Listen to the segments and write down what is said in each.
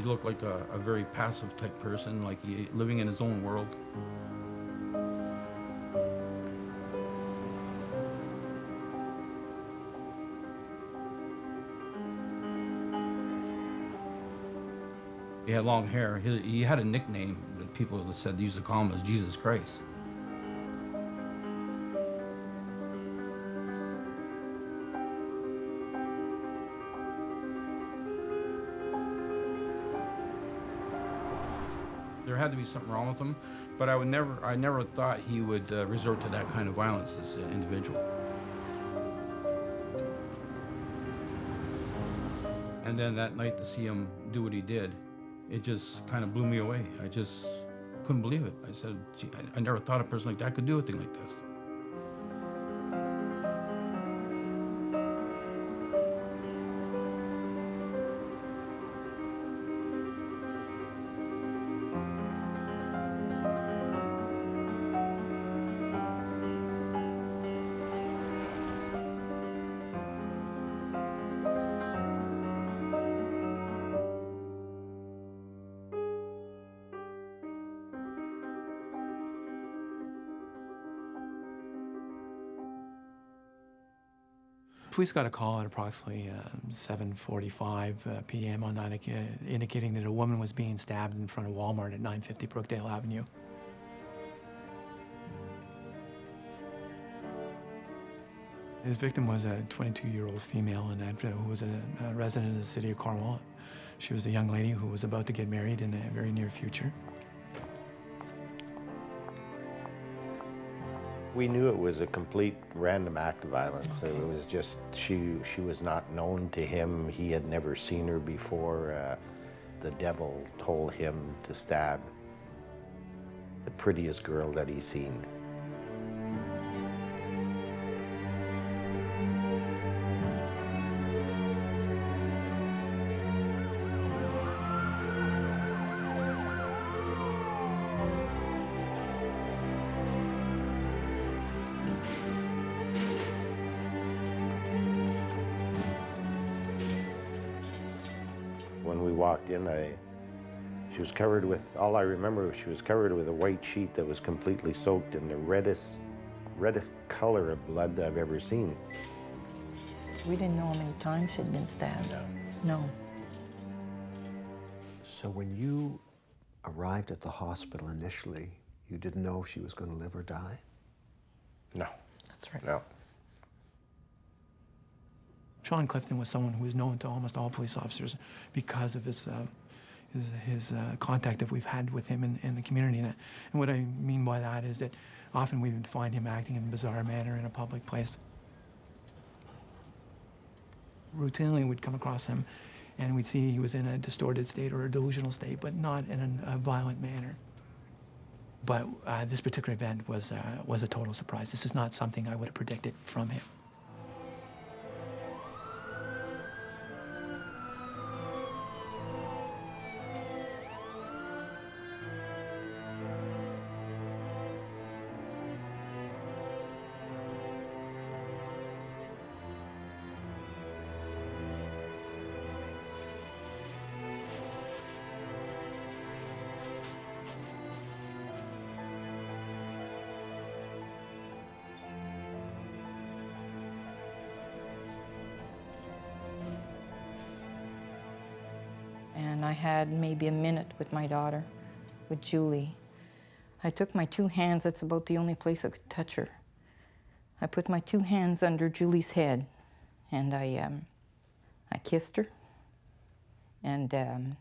He looked like a very passive type person, like he living in his own world. He had long hair. He had a nickname that people said used to call him as Jesus Christ. There had to be something wrong with him, but I never thought he would resort to that kind of violence, this individual. And then that night to see him do what he did, it just kind of blew me away. I just couldn't believe it. I said, gee, I never thought a person like that could do a thing like this. Police got a call at approximately 7:45 p.m. on night, indicating that a woman was being stabbed in front of Walmart at 950 Brookdale Avenue. His victim was a 22-year-old female who was a resident of the city of Cornwall. She was a young lady who was about to get married in the very near future. We knew it was a complete random act of violence. Okay. It was just, she was not known to him. He had never seen her before. The devil told him to stab the prettiest girl that he's seen. When we walked in, she was covered with, all I remember, she was covered with a white sheet that was completely soaked in the reddest color of blood I've ever seen. We didn't know how many times she'd been stabbed. No. So when you arrived at the hospital initially, you didn't know if she was going to live or die? No. That's right. No. Sean Clifton was someone who was known to almost all police officers because of his contact that we've had with him in the community. And what I mean by that is that often we would find him acting in a bizarre manner in a public place. Routinely we'd come across him and we'd see he was in a distorted state or a delusional state, but not in a violent manner. But this particular event was a total surprise. This is not something I would have predicted from him. And I had maybe a minute with my daughter, with Julie. I took my two hands, that's about the only place I could touch her. I put my two hands under Julie's head and I kissed her. And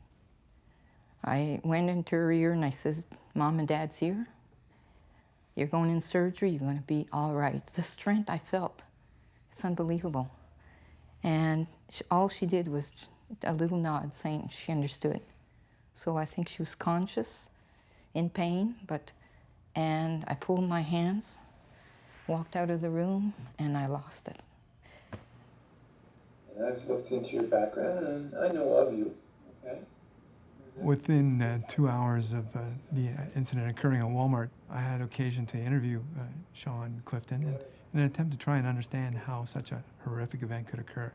I went into her ear and I says, Mom and Dad's here. You're going in surgery, you're gonna be all right. The strength I felt, it's unbelievable. And all she did was a little nod saying she understood. So I think she was conscious, in pain, and I pulled my hands, walked out of the room, and I lost it. And I've looked into your background and I know of you, okay? Within 2 hours of the incident occurring at Walmart, I had occasion to interview Sean Clifton in an attempt to try and understand how such a horrific event could occur.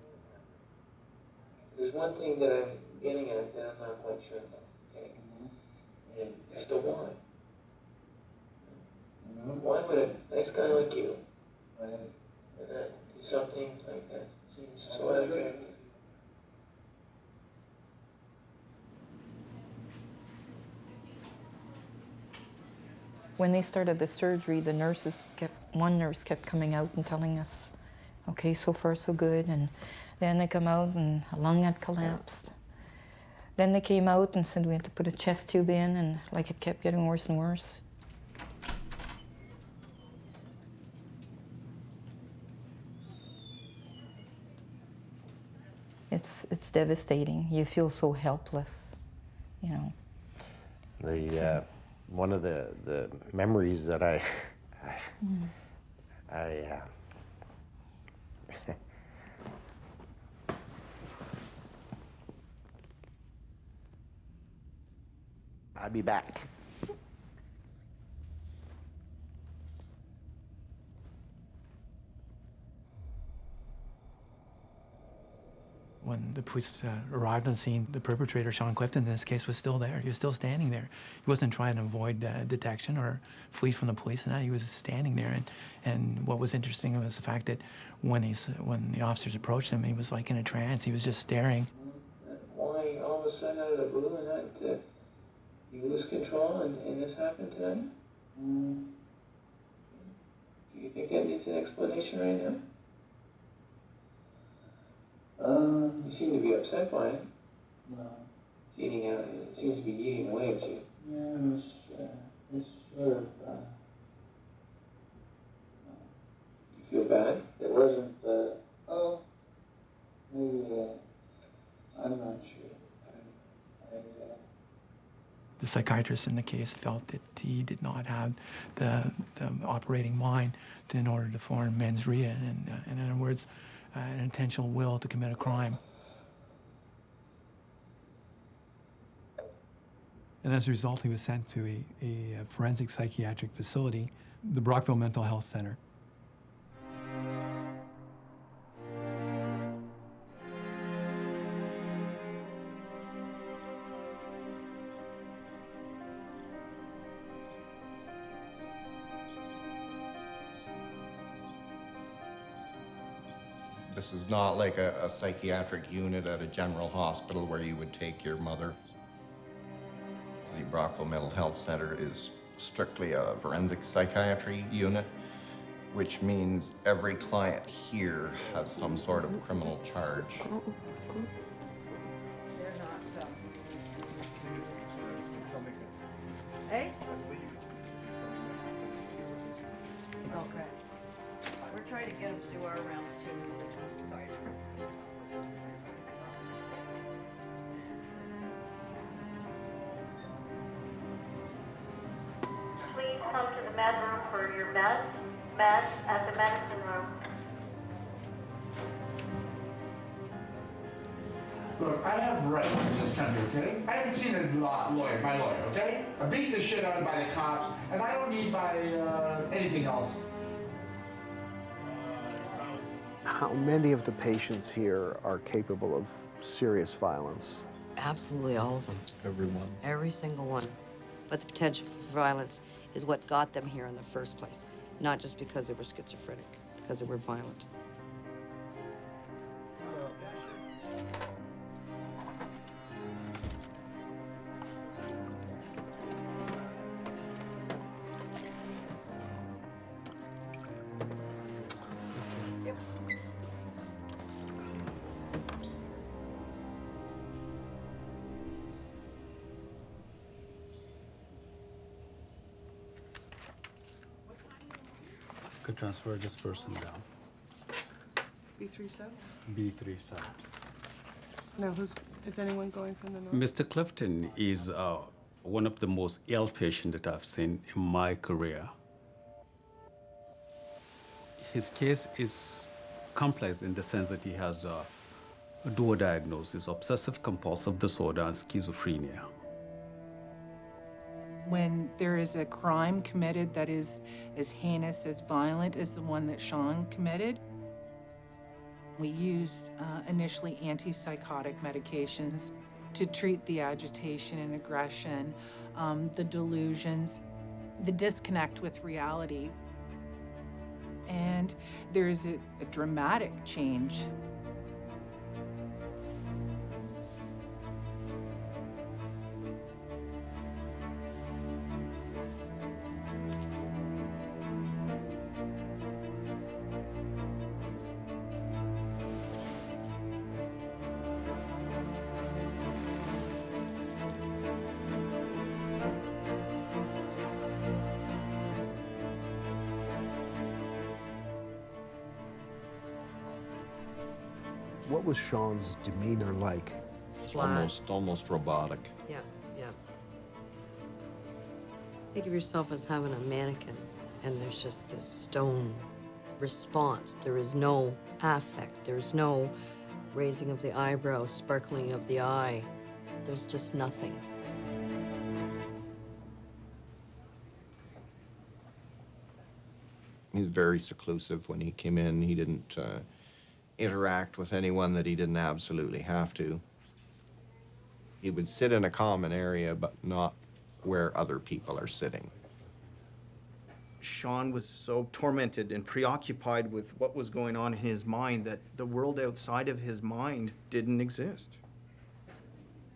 There's one thing that I'm getting at that I'm not quite sure about, okay? And it's the why. Why would a nice guy like you do something like that? Seems so unattractive. When they started the surgery, one nurse kept coming out and telling us, okay, so far so good. And then they come out and a lung had collapsed. Then they came out and said we had to put a chest tube in, and like it kept getting worse and worse. It's devastating. You feel so helpless, you know. One of the memories that I'll be back. When the police arrived on scene, the perpetrator, Sean Clifton, in this case, was still there. He was still standing there. He wasn't trying to avoid detection or flee from the police, and he was standing there. And what was interesting was the fact that when the officers approached him, he was like in a trance. He was just staring. Why all of a sudden out of the blue and that you lose control and this happened tonight? Do you think that needs an explanation right now? You seem to be upset by it. No. It seems to be eating away at you. Yeah, it's sort of, You feel bad? it wasn't, maybe, I'm not sure. The psychiatrist in the case felt that he did not have the operating mind in order to form mens rea, and in other words, an intentional will to commit a crime. And as a result, he was sent to a forensic psychiatric facility, the Brockville Mental Health Center. This is not like a psychiatric unit at a general hospital where you would take your mother. The Brockville Mental Health Center is strictly a forensic psychiatry unit, which means every client here has some sort of criminal charge. They're not, Hey? Okay. We're trying to get them to do our rounds too. Sorry. Please come to the med room for your meds at the medicine room. Look, I have rights in this country, okay? I haven't seen my lawyer, okay? I beat the shit out of by the cops, and I don't need by anything else. How many of the patients here are capable of serious violence? Absolutely all of them. Everyone. Every single one. But the potential for violence is what got them here in the first place. Not just because they were schizophrenic, because they were violent. Could transfer this person down. B3 sub? B3 side. Now, is anyone going from the north? Mr. Clifton is one of the most ill patients that I've seen in my career. His case is complex in the sense that he has a dual diagnosis, obsessive compulsive disorder and schizophrenia. When there is a crime committed that is as heinous, as violent as the one that Sean committed, We use initially antipsychotic medications to treat the agitation and aggression, the delusions, the disconnect with reality. And there's a dramatic change. What was Sean's demeanor like? Flat. Almost robotic. Yeah, yeah. Think of yourself as having a mannequin, and there's just this stone response. There is no affect. There's no raising of the eyebrows, sparkling of the eye. There's just nothing. He was very seclusive when he came in. He didn't interact with anyone that he didn't absolutely have to. He would sit in a common area, but not where other people are sitting. Sean was so tormented and preoccupied with what was going on in his mind that the world outside of his mind didn't exist.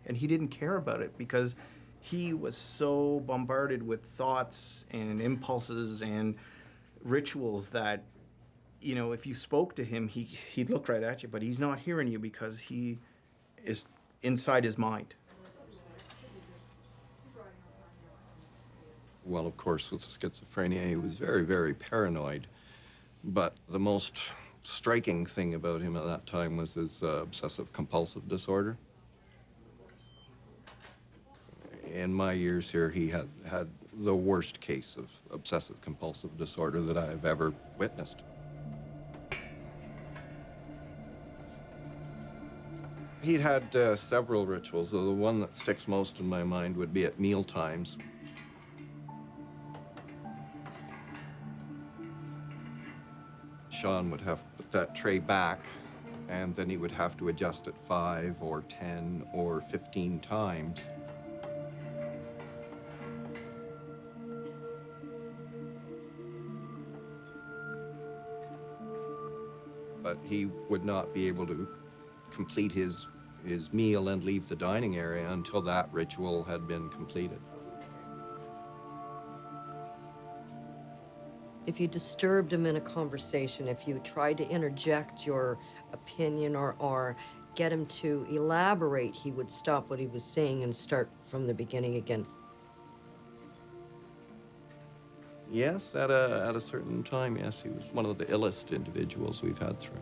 And he didn't care about it because he was so bombarded with thoughts and impulses and rituals that, you know, if you spoke to him, he'd look right at you, but he's not hearing you because he is inside his mind. Well, of course, with schizophrenia, he was very, very paranoid. But the most striking thing about him at that time was his obsessive compulsive disorder. In my years here, he had the worst case of obsessive compulsive disorder that I've ever witnessed. He'd had several rituals, though the one that sticks most in my mind would be at meal times. Sean would have to put that tray back, and then he would have to adjust it 5 or 10 or 15 times. But he would not be able to complete his meal and leave the dining area until that ritual had been completed. If you disturbed him in a conversation, if you tried to interject your opinion or get him to elaborate, he would stop what he was saying and start from the beginning again. Yes, at a certain time, yes, he was one of the illest individuals we've had through.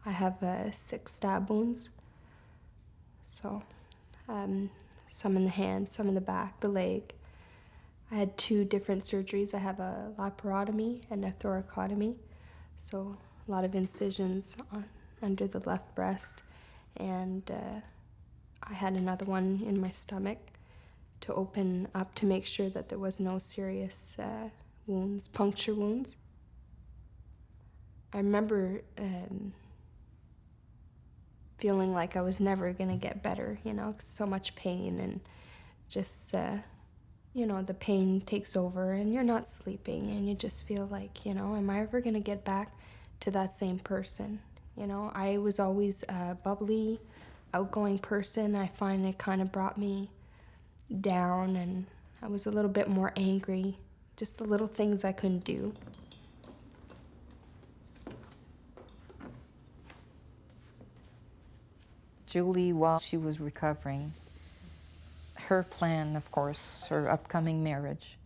I have 6 stab wounds. So, some in the hand, some in the back, the leg. I had 2 different surgeries. I have a laparotomy and a thoracotomy. So, a lot of incisions under the left breast. And I had another one in my stomach to open up to make sure that there was no serious wounds, puncture wounds. I remember feeling like I was never gonna get better, you know, so much pain and just, you know, the pain takes over and you're not sleeping and you just feel like, you know, am I ever gonna get back to that same person? You know, I was always a bubbly, outgoing person. I find it kind of brought me down and I was a little bit more angry, just the little things I couldn't do. Julie, while she was recovering, her plan, of course, her upcoming marriage,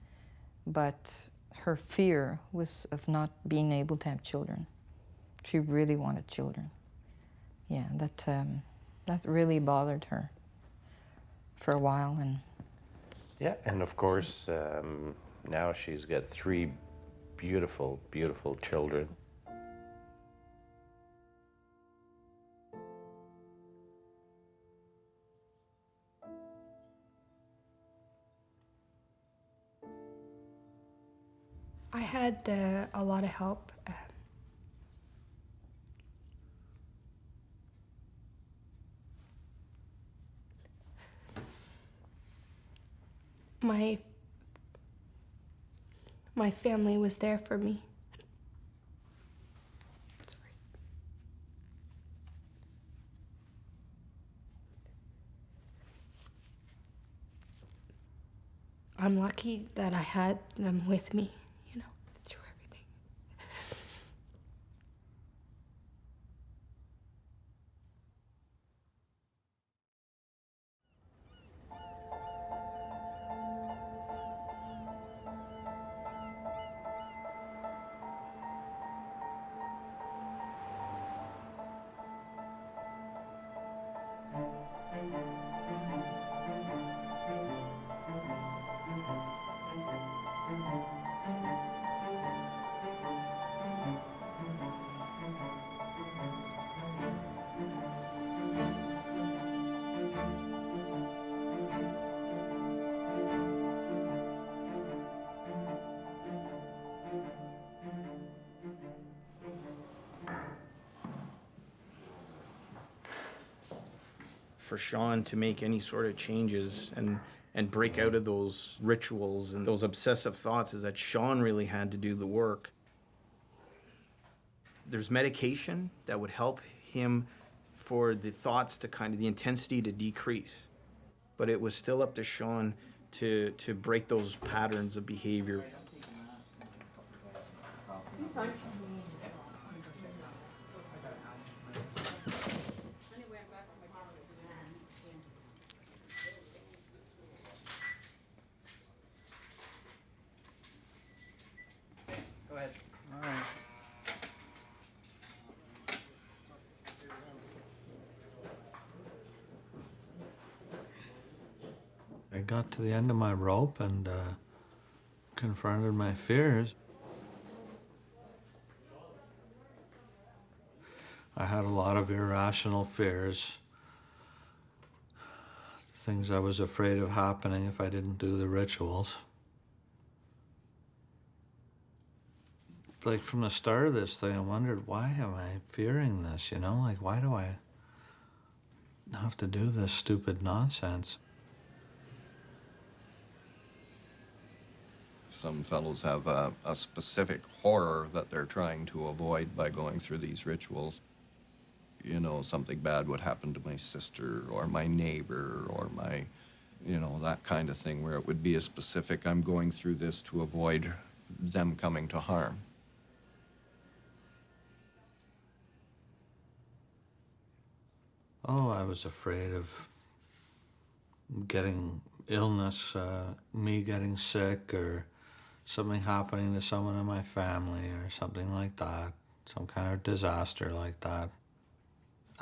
but her fear was of not being able to have children. She really wanted children. Yeah, that really bothered her for a while, and Yeah, and of course, now she's got 3 beautiful, beautiful children. I had a lot of help. My family was there for me. I'm lucky that I had them with me, you know, through everything. For Sean to make any sort of changes and break out of those rituals and those obsessive thoughts is that Sean really had to do the work. There's medication that would help him for the thoughts to kind of, the intensity to decrease. But it was still up to Sean to break those patterns of behavior. Go ahead. All right. I got to the end of my rope and confronted my fears. I had a lot of irrational fears, things I was afraid of happening if I didn't do the rituals. Like from the start of this thing, I wondered, why am I fearing this, you know? Like, why do I have to do this stupid nonsense? Some fellows have a specific horror that they're trying to avoid by going through these rituals. You know, something bad would happen to my sister or my neighbor or my, you know, that kind of thing, where it would be a specific, I'm going through this to avoid them coming to harm. Oh, I was afraid of getting illness, me getting sick, or something happening to someone in my family, or something like that, some kind of disaster like that.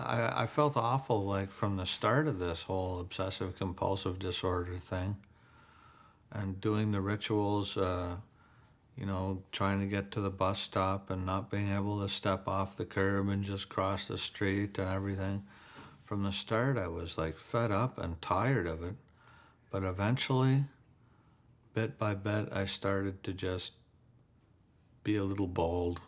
I felt awful, like, from the start of this whole obsessive compulsive disorder thing, and doing the rituals, you know, trying to get to the bus stop and not being able to step off the curb and just cross the street and everything. From the start, I was like fed up and tired of it, but eventually, bit by bit, I started to just be a little bold.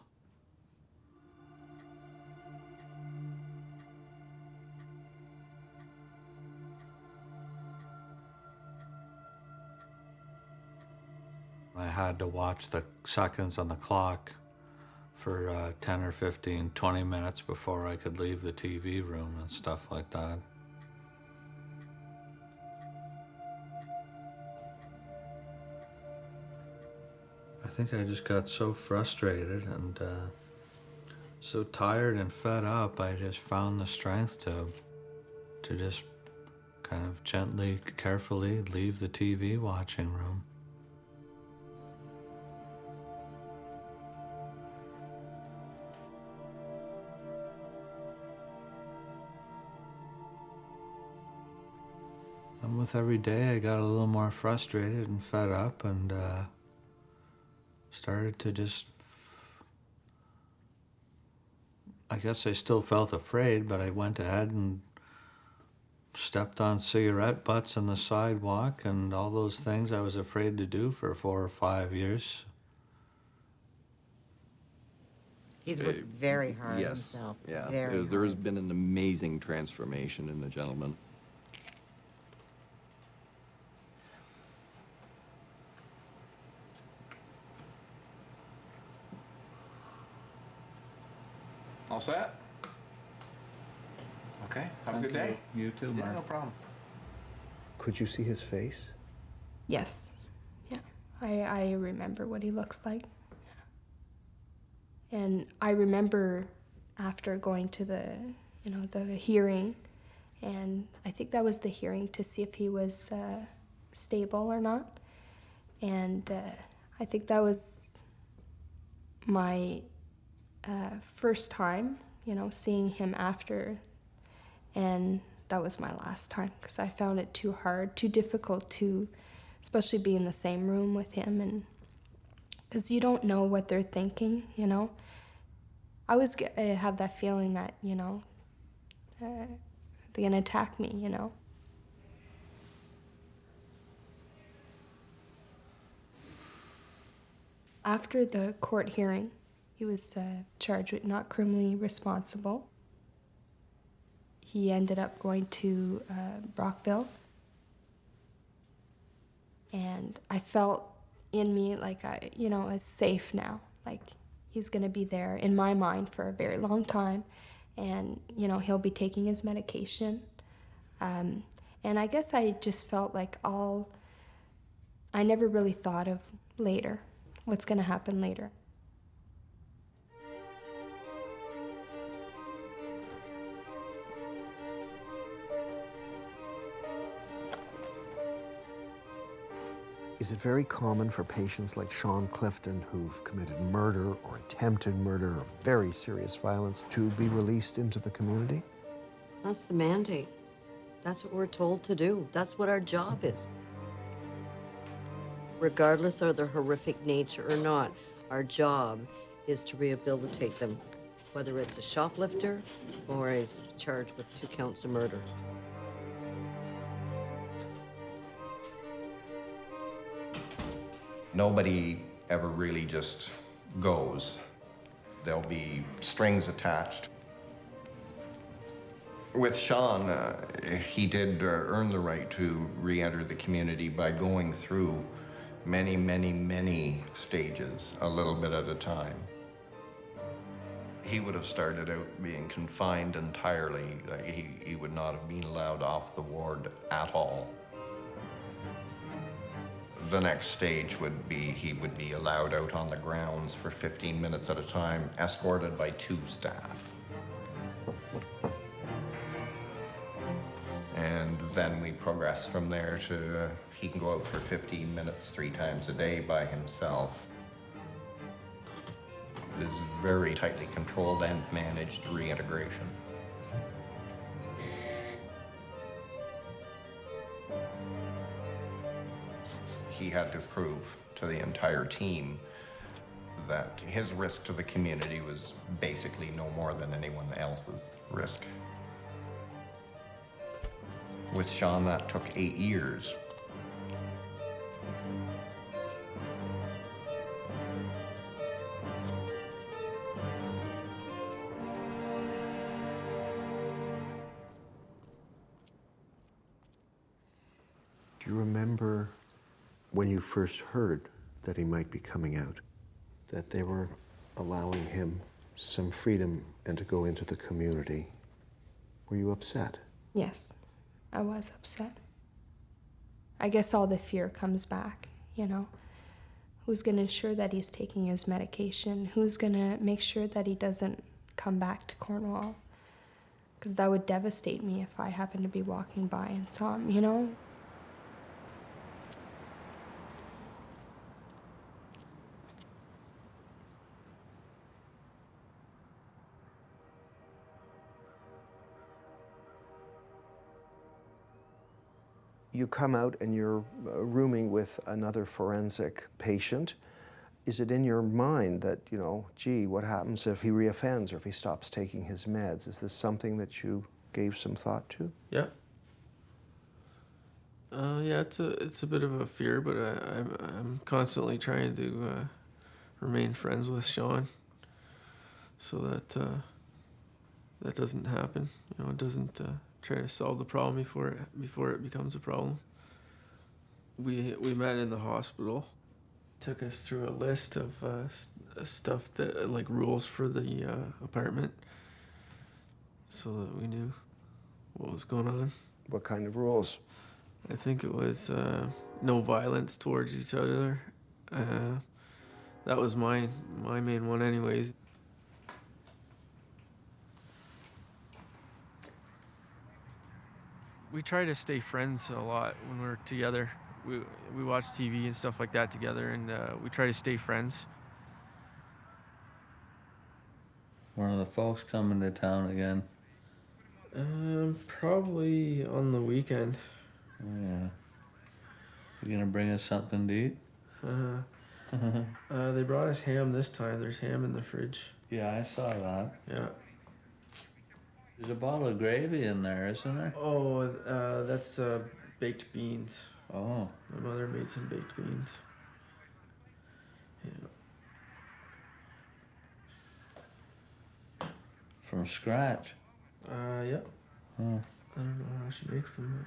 I had to watch the seconds on the clock for 10 or 15, 20 minutes before I could leave the TV room and stuff like that. I think I just got so frustrated and so tired and fed up, I just found the strength to just kind of gently, carefully leave the TV watching room. And with every day, I got a little more frustrated and fed up, and started to just, I guess I still felt afraid, but I went ahead and stepped on cigarette butts on the sidewalk and all those things I was afraid to do for 4 or 5 years. He's worked very hard himself. Yeah, Very there has hard. been an amazing transformation in the gentleman. All set? Okay, have a good day. You too, Yeah, Mark. no problem. Could you see his face? Yes. Yeah. I remember what he looks like. And I remember after going to the hearing, and I think that was the hearing to see if he was stable or not. And I think that was my first time, seeing him after, and that was my last time because I found it too hard, too difficult to, especially be in the same room with him, and because you don't know what they're thinking, I always have that feeling that, they're gonna attack me, After the court hearing, he was charged with not criminally responsible. He ended up going to Brockville. And I felt in me like I was safe now. Like he's gonna be there in my mind for a very long time. And, he'll be taking his medication. And I guess I just felt like I never really thought of later, what's gonna happen later. Is it very common for patients like Sean Clifton who've committed murder or attempted murder or very serious violence to be released into the community? That's the mandate. That's what we're told to do. That's what our job is. Regardless of their horrific nature or not, our job is to rehabilitate them, whether it's a shoplifter or is charged with 2 counts of murder. Nobody ever really just goes. There'll be strings attached. With Sean, he did earn the right to re-enter the community by going through many, many, many stages, a little bit at a time. He would have started out being confined entirely. He would not have been allowed off the ward at all. The next stage would be he would be allowed out on the grounds for 15 minutes at a time, escorted by 2 staff. And then we progress from there to he can go out for 15 minutes 3 times a day by himself. It is very tightly controlled and managed reintegration. He had to prove to the entire team that his risk to the community was basically no more than anyone else's risk. With Sean, that took 8 years. Do you remember when you first heard that he might be coming out, that they were allowing him some freedom and to go into the community? Were you upset? Yes, I was upset. I guess all the fear comes back, Who's going to ensure that he's taking his medication? Who's going to make sure that he doesn't come back to Cornwall? Because that would devastate me if I happened to be walking by and saw him, You come out and you're rooming with another forensic patient. Is it in your mind that, you know, gee, what happens if he reoffends or if he stops taking his meds? Is this something that you gave some thought to? Yeah. Yeah, it's a bit of a fear, but I'm constantly trying to remain friends with Sean, so that that doesn't happen. You know, it doesn't try to solve the problem before it becomes a problem. We met in the hospital. Took us through a list of stuff that like rules for the apartment, so that we knew what was going on. What kind of rules? I think it was no violence towards each other. That was my main one anyways. We try to stay friends a lot when we're together. We watch TV and stuff like that together, and we try to stay friends. One of the folks coming to town again? Probably on the weekend. Oh, yeah. You gonna bring us something to eat? They brought us ham this time. There's ham in the fridge. Yeah, I saw that. Yeah. There's a bottle of gravy in there, isn't there? Oh, that's baked beans. Oh. My mother made some baked beans. Yeah. From scratch? Yep. Huh. I don't know how she makes them.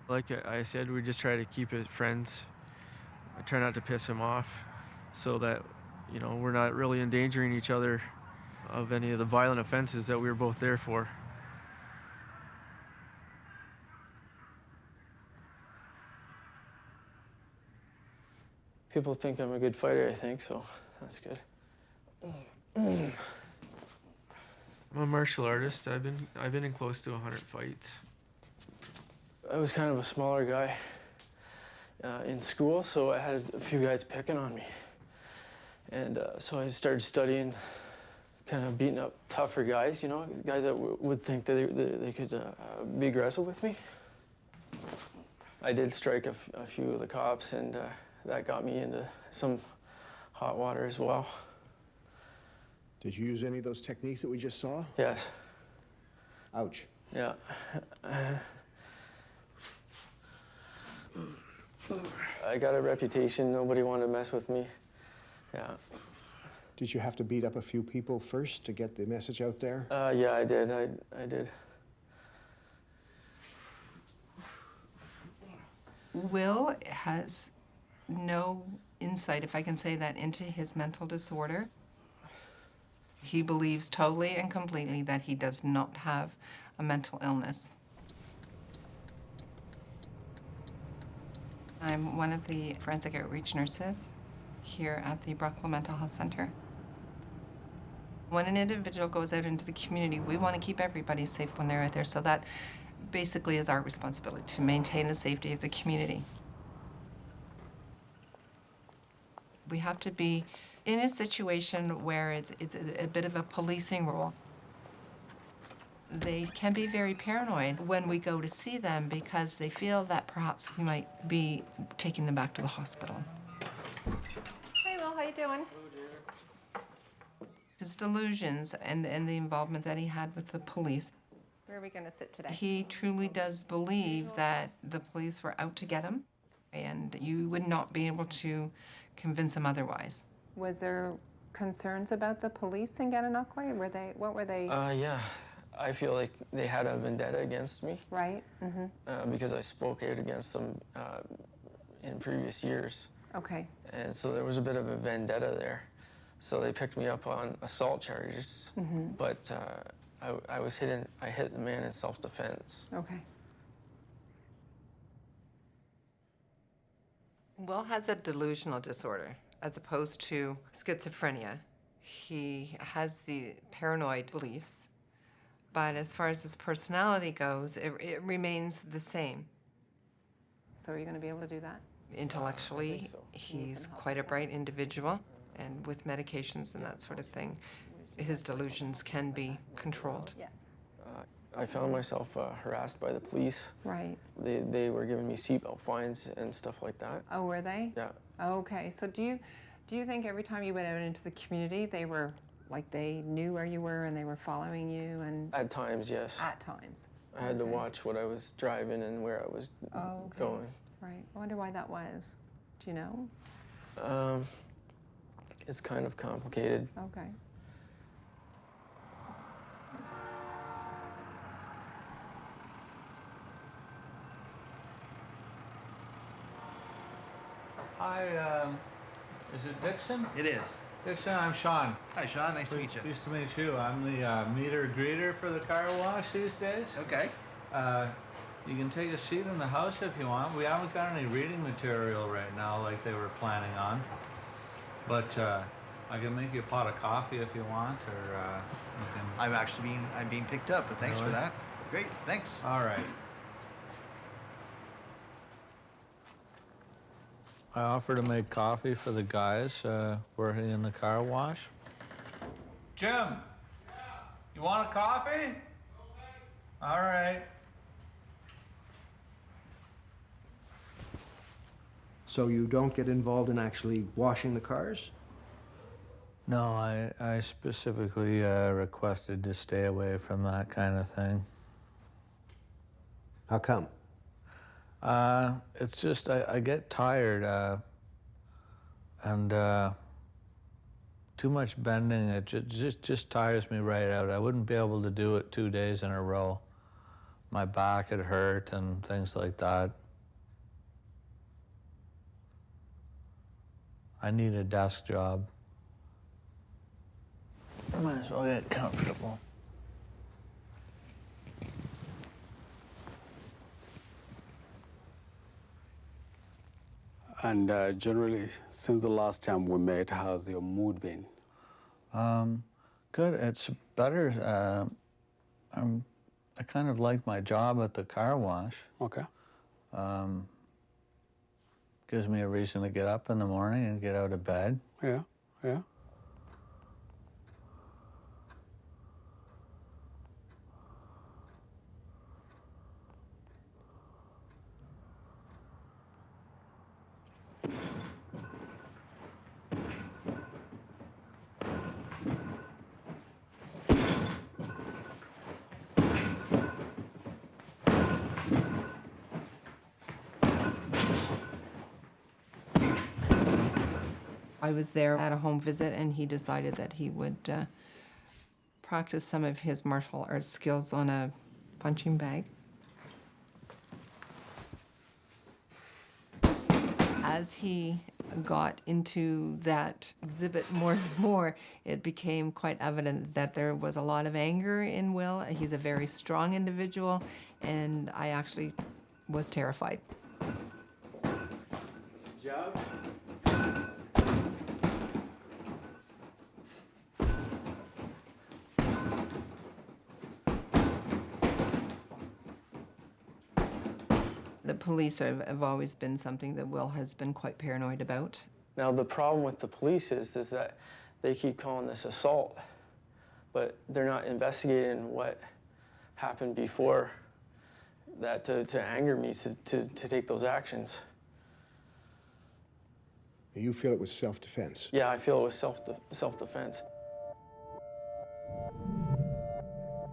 Like I said, we just try to keep it friends. I try not to piss him off, so that, you know, we're not really endangering each other of any of the violent offenses that we were both there for. People think I'm a good fighter, I think, so that's good. I'm a martial artist. I've been in close to 100 fights. I was kind of a smaller guy in school, so I had a few guys picking on me. And so I started studying, kind of beating up tougher guys, you know, guys that would think that they could be aggressive with me. I did strike a few of the cops, and that got me into some hot water as well. Did you use any of those techniques that we just saw? Yes. Ouch. Yeah. I got a reputation. Nobody wanted to mess with me. Yeah. Did you have to beat up a few people first to get the message out there? Yeah, I did. I did. Will has no insight, if I can say that, into his mental disorder. He believes totally and completely that he does not have a mental illness. I'm one of the forensic outreach nurses here at the Brockwell Mental Health Center. When an individual goes out into the community, we want to keep everybody safe when they're out there, so that basically is our responsibility, to maintain the safety of the community. We have to be in a situation where it's a bit of a policing role. They can be very paranoid when we go to see them because they feel that perhaps we might be taking them back to the hospital. Hey, Will, how you doing? His delusions and the involvement that he had with the police. Where are we going to sit today? He truly does believe that the police were out to get him, and you would not be able to convince him otherwise. Was there concerns about the police in Gananoque? What were they? Yeah. I feel like they had a vendetta against me. Right. Mm-hmm. Because I spoke out against them in previous years. Okay. And so there was a bit of a vendetta there. So they picked me up on assault charges, but I hit the man in self-defense. Okay. Will has a delusional disorder as opposed to schizophrenia. He has the paranoid beliefs, but as far as his personality goes, it remains the same. So are you going to be able to do that? Intellectually, so. he's quite a bright individual, and with medications and that sort of thing, his delusions can be controlled. Yeah. I found myself harassed by the police. Right. They were giving me seatbelt fines and stuff like that. Oh, were they? Yeah. Okay, so do you think every time you went out into the community, they were, like, they knew where you were and they were following you? And At times, yes. At times. I had to watch what I was driving and where I was going. Right. I wonder why that was. Do you know? It's kind of complicated. Okay. Hi, is it Dixon? It is. Dixon, I'm Sean. Hi, Sean. Nice to meet you. Nice to meet you. I'm the meter greeter for the car wash these days. Okay. You can take a seat in the house if you want. We haven't got any reading material right now like they were planning on. But I can make you a pot of coffee if you want, or you can... I'm being picked up, but thanks for that. Great, thanks. All right. I offer to make coffee for the guys working in the car wash. Jim, you want a coffee? All right. So you don't get involved in actually washing the cars? No, I specifically requested to stay away from that kind of thing. How come? It's just I get tired and too much bending. It just tires me right out. I wouldn't be able to do it 2 days in a row. My back would hurt and things like that. I need a desk job. I might as well get comfortable. And generally, since the last time we met, how's your mood been? Good. It's better. I kind of like my job at the car wash. Okay. Gives me a reason to get up in the morning and get out of bed. Yeah, yeah. I was there at a home visit, and he decided that he would practice some of his martial arts skills on a punching bag. As he got into that exhibit more and more, it became quite evident that there was a lot of anger in Will. He's a very strong individual, and I actually was terrified. Job? The police have always been something that Will has been quite paranoid about. Now, the problem with the police is that they keep calling this assault, but they're not investigating what happened before that to anger me to take those actions. You feel it was self-defense? Yeah, I feel it was self-defense.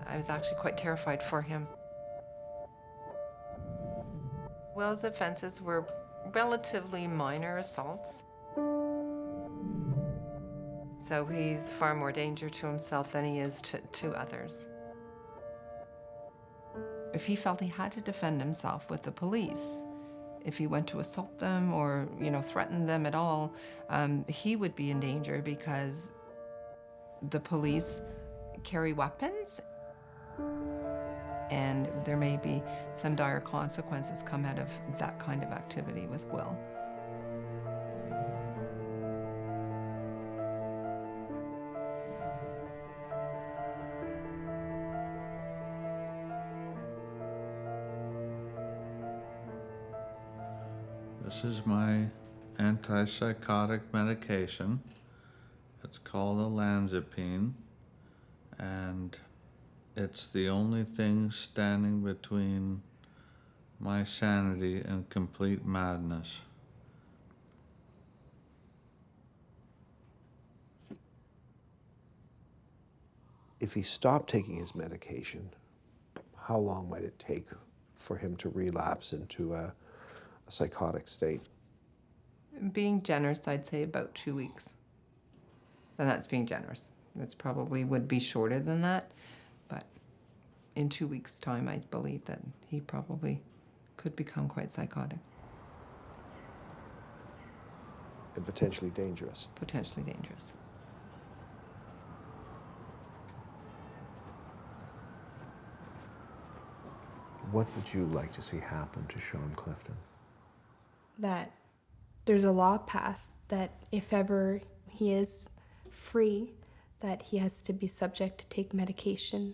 I was actually quite terrified for him. Will's offenses were relatively minor assaults. So he's far more danger to himself than he is to others. If he felt he had to defend himself with the police, if he went to assault them or, threaten them at all, he would be in danger because the police carry weapons. And there may be some dire consequences come out of that kind of activity with Will. This is my antipsychotic medication. It's called olanzapine, and It's the only thing standing between my sanity and complete madness. If he stopped taking his medication, how long might it take for him to relapse into a psychotic state? Being generous, I'd say about 2 weeks. And that's being generous. It's probably would be shorter than that, but in 2 weeks' time, I believe that he probably could become quite psychotic. And potentially dangerous. Potentially dangerous. What would you like to see happen to Sean Clifton? That there's a law passed that if ever he is free, that he has to be subject to take medication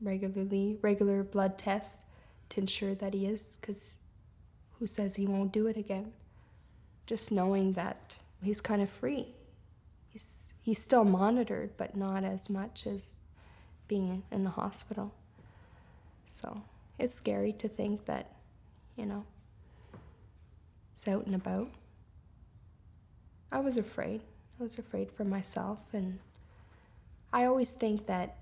regularly, regular blood tests to ensure that he is, because who says he won't do it again? Just knowing that he's kind of free. He's still monitored, but not as much as being in the hospital. So it's scary to think that, you know, it's out and about. I was afraid. I was afraid for myself, and I always think that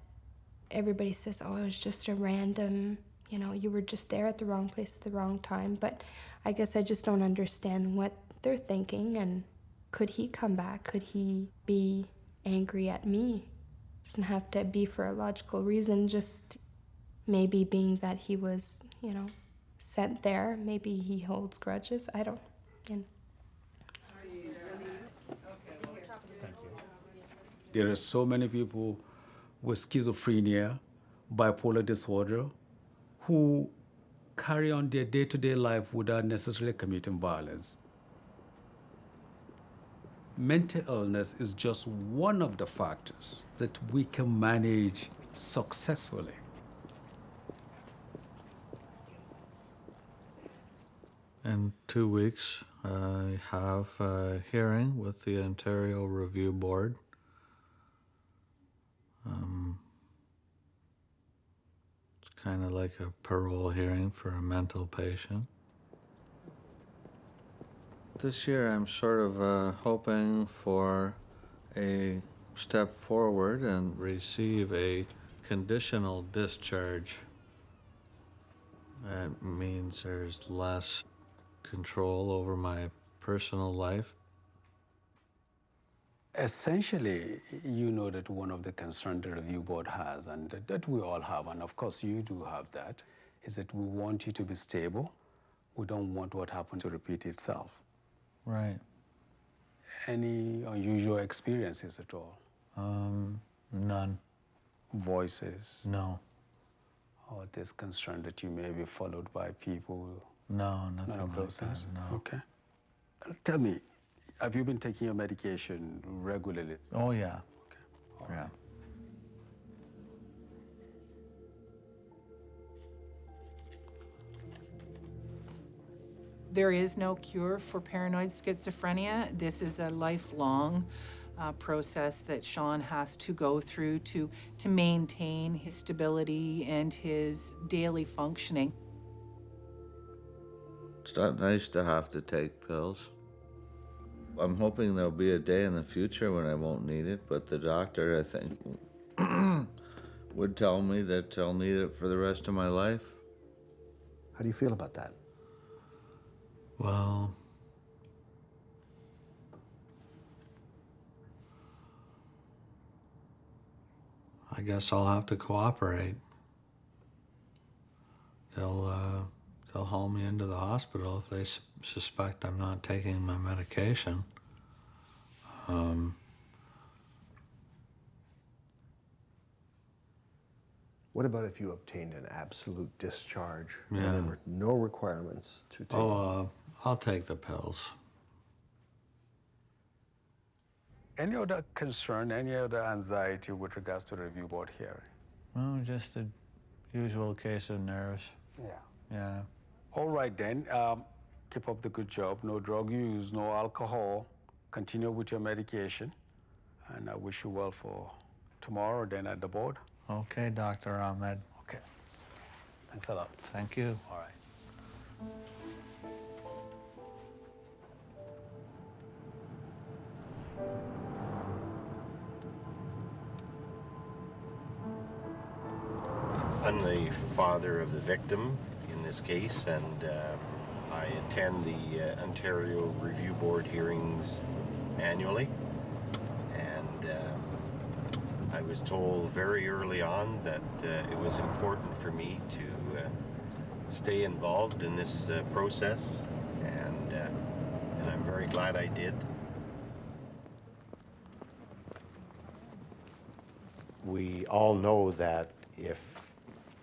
everybody says, oh, it was just a random, you know, you were just there at the wrong place at the wrong time, but I guess I just don't understand what they're thinking, and could he come back? Could he be angry at me? It doesn't have to be for a logical reason, just maybe being that he was, you know, sent there, maybe he holds grudges, I don't, you know. There are so many people with schizophrenia, bipolar disorder, who carry on their day-to-day life without necessarily committing violence. Mental illness is just one of the factors that we can manage successfully. In 2 weeks, I have a hearing with the Ontario Review Board. It's kind of like a parole hearing for a mental patient. This year, I'm sort of hoping for a step forward and receive a conditional discharge. That means there's less control over my personal life. Essentially, you know that one of the concerns the review board has, and that we all have, and of course you do have that, is that we want you to be stable. We don't want what happened to repeat itself. Right. Any unusual experiences at all? None. Voices? No. Or this concern that you may be followed by people? No, nothing None of like those that, things? no. Okay. Tell me, have you been taking your medication regularly? Oh, yeah. Okay. Yeah. There is no cure for paranoid schizophrenia. This is a lifelong process that Sean has to go through to maintain his stability and his daily functioning. It's not nice to have to take pills. I'm hoping there'll be a day in the future when I won't need it, but the doctor, I think, would tell me that I'll need it for the rest of my life. How do you feel about that? Well, I guess I'll have to cooperate. They'll haul me into the hospital if they suspect I'm not taking my medication. What about if you obtained an absolute discharge Yeah. and there were no requirements to take? I'll take the pills. Any other concern, any other anxiety with regards to the review board hearing? No, just the usual case of nerves. Yeah. Yeah. All right then, keep up the good job. No drug use, no alcohol. Continue with your medication. And I wish you well for tomorrow then at the board. Okay, Dr. Ahmed. Okay. Thanks a lot. Thank you. All right. I'm the father of the victim in this case, and I attend the Ontario Review Board hearings annually. And I was told very early on that it was important for me to stay involved in this process, and I'm very glad I did. We all know that if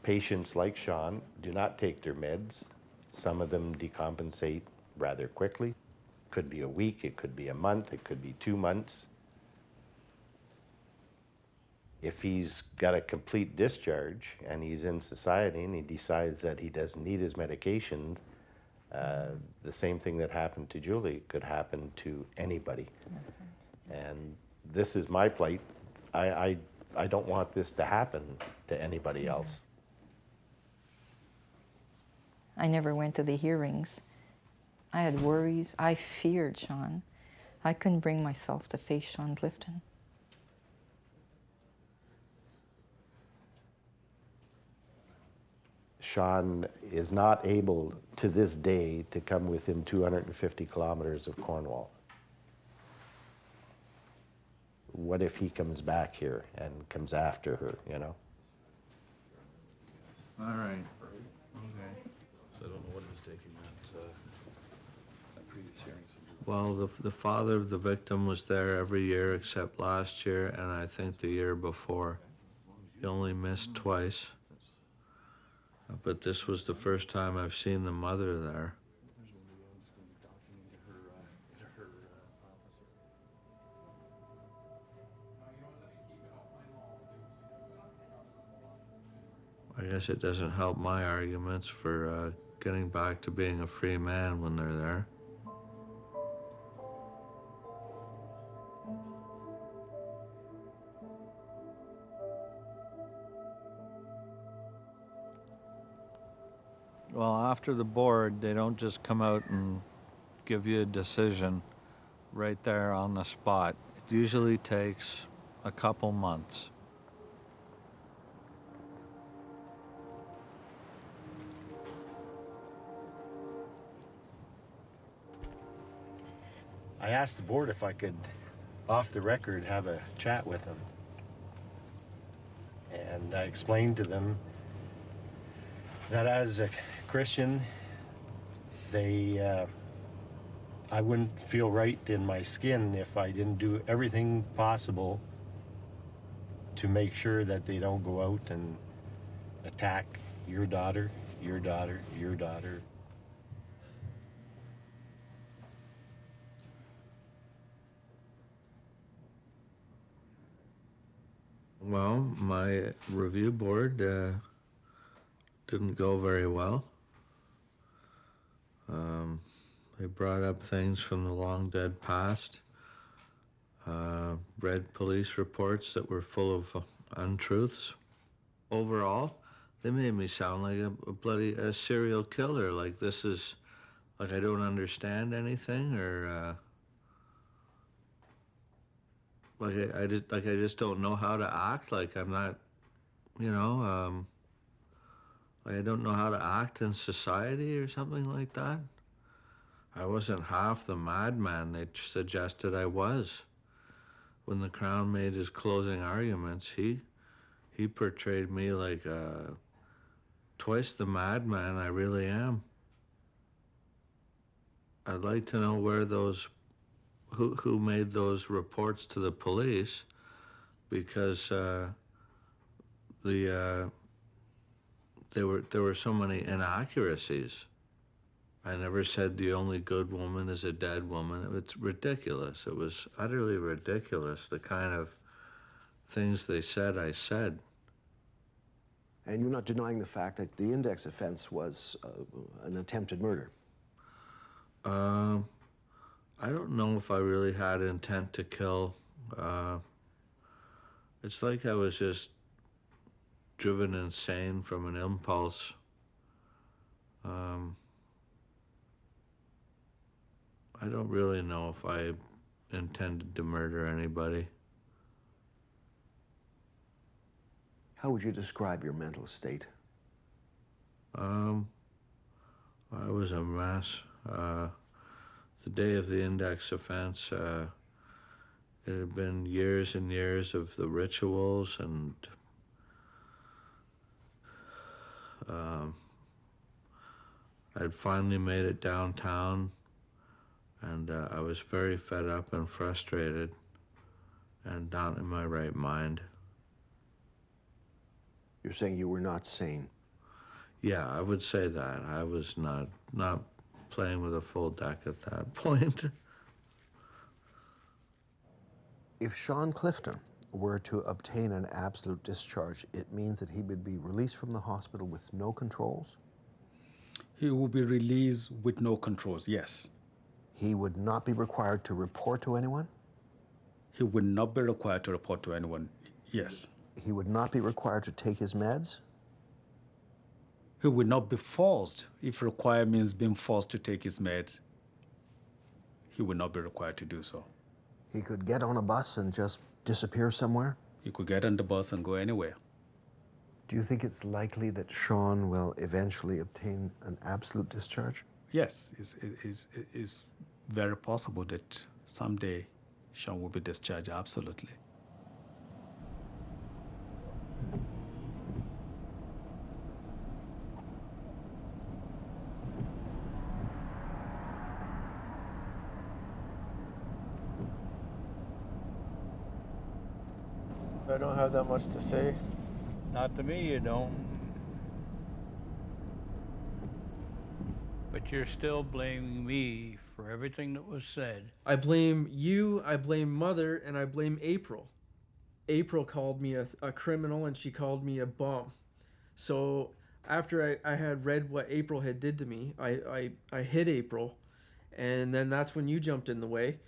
patients like Sean do not take their meds, some of them decompensate rather quickly. It could be a week, it could be a month, it could be 2 months. If he's got a complete discharge and he's in society and he decides that he doesn't need his medication, the same thing that happened to Julie could happen to anybody. And this is my plight. I don't want this to happen to anybody else. I never went to the hearings. I had worries. I feared Sean. I couldn't bring myself to face Sean Clifton. Sean is not able to this day to come within 250 kilometers of Cornwall. What if he comes back here and comes after her, you know? All right. Okay. So I don't know what is taking that previous hearings. Well, the father of the victim was there every year except last year and I think the year before. He only missed twice. But this was the first time I've seen the mother there. I guess it doesn't help my arguments for getting back to being a free man when they're there. Well, after the board, they don't just come out and give you a decision right there on the spot. It usually takes a couple months. I asked the board if I could, off the record, have a chat with them. And I explained to them that as a Christian, I wouldn't feel right in my skin if I didn't do everything possible to make sure that they don't go out and attack your daughter, your daughter, your daughter. Well, my review board didn't go very well. They brought up things from the long dead past, read police reports that were full of untruths. Overall, they made me sound like a serial killer, like this is, like I don't understand anything, or I just don't know how to act, like I'm not, you know, like I don't know how to act in society or something like that. I wasn't half the madman they suggested I was. When the Crown made his closing arguments, he portrayed me like twice the madman I really am. I'd like to know where those who made those reports to the police, because there were so many inaccuracies. I never said the only good woman is a dead woman. It's ridiculous. It was utterly ridiculous, the kind of things they said I said. And you're not denying the fact that the index offense was an attempted murder? I don't know if I really had intent to kill. It's like I was just driven insane from an impulse. I don't really know if I intended to murder anybody. How would you describe your mental state? I was a mess. The day of the index offense, it had been years and years of the rituals, and I'd finally made it downtown, and I was very fed up and frustrated and not in my right mind. You're saying you were not sane? Yeah, I would say that. I was not playing with a full deck at that point. If Sean Clifton were to obtain an absolute discharge, it means that he would be released from the hospital with no controls? He will be released with no controls, yes. He would not be required to report to anyone? He would not be required to report to anyone, yes. He would not be required to take his meds? He would not be forced. If required means being forced to take his meds, he would not be required to do so. He could get on a bus and just disappear somewhere? He could get on the bus and go anywhere. Do you think it's likely that Sean will eventually obtain an absolute discharge? Yes, it's very possible that someday Sean will be discharged, absolutely. I don't have that much to say. Not to me, you don't. But you're still blaming me for everything that was said. I blame you, I blame Mother, and I blame April. April called me a criminal, and she called me a bum. So after I had read what April had did to me, I hit April, and then that's when you jumped in the way,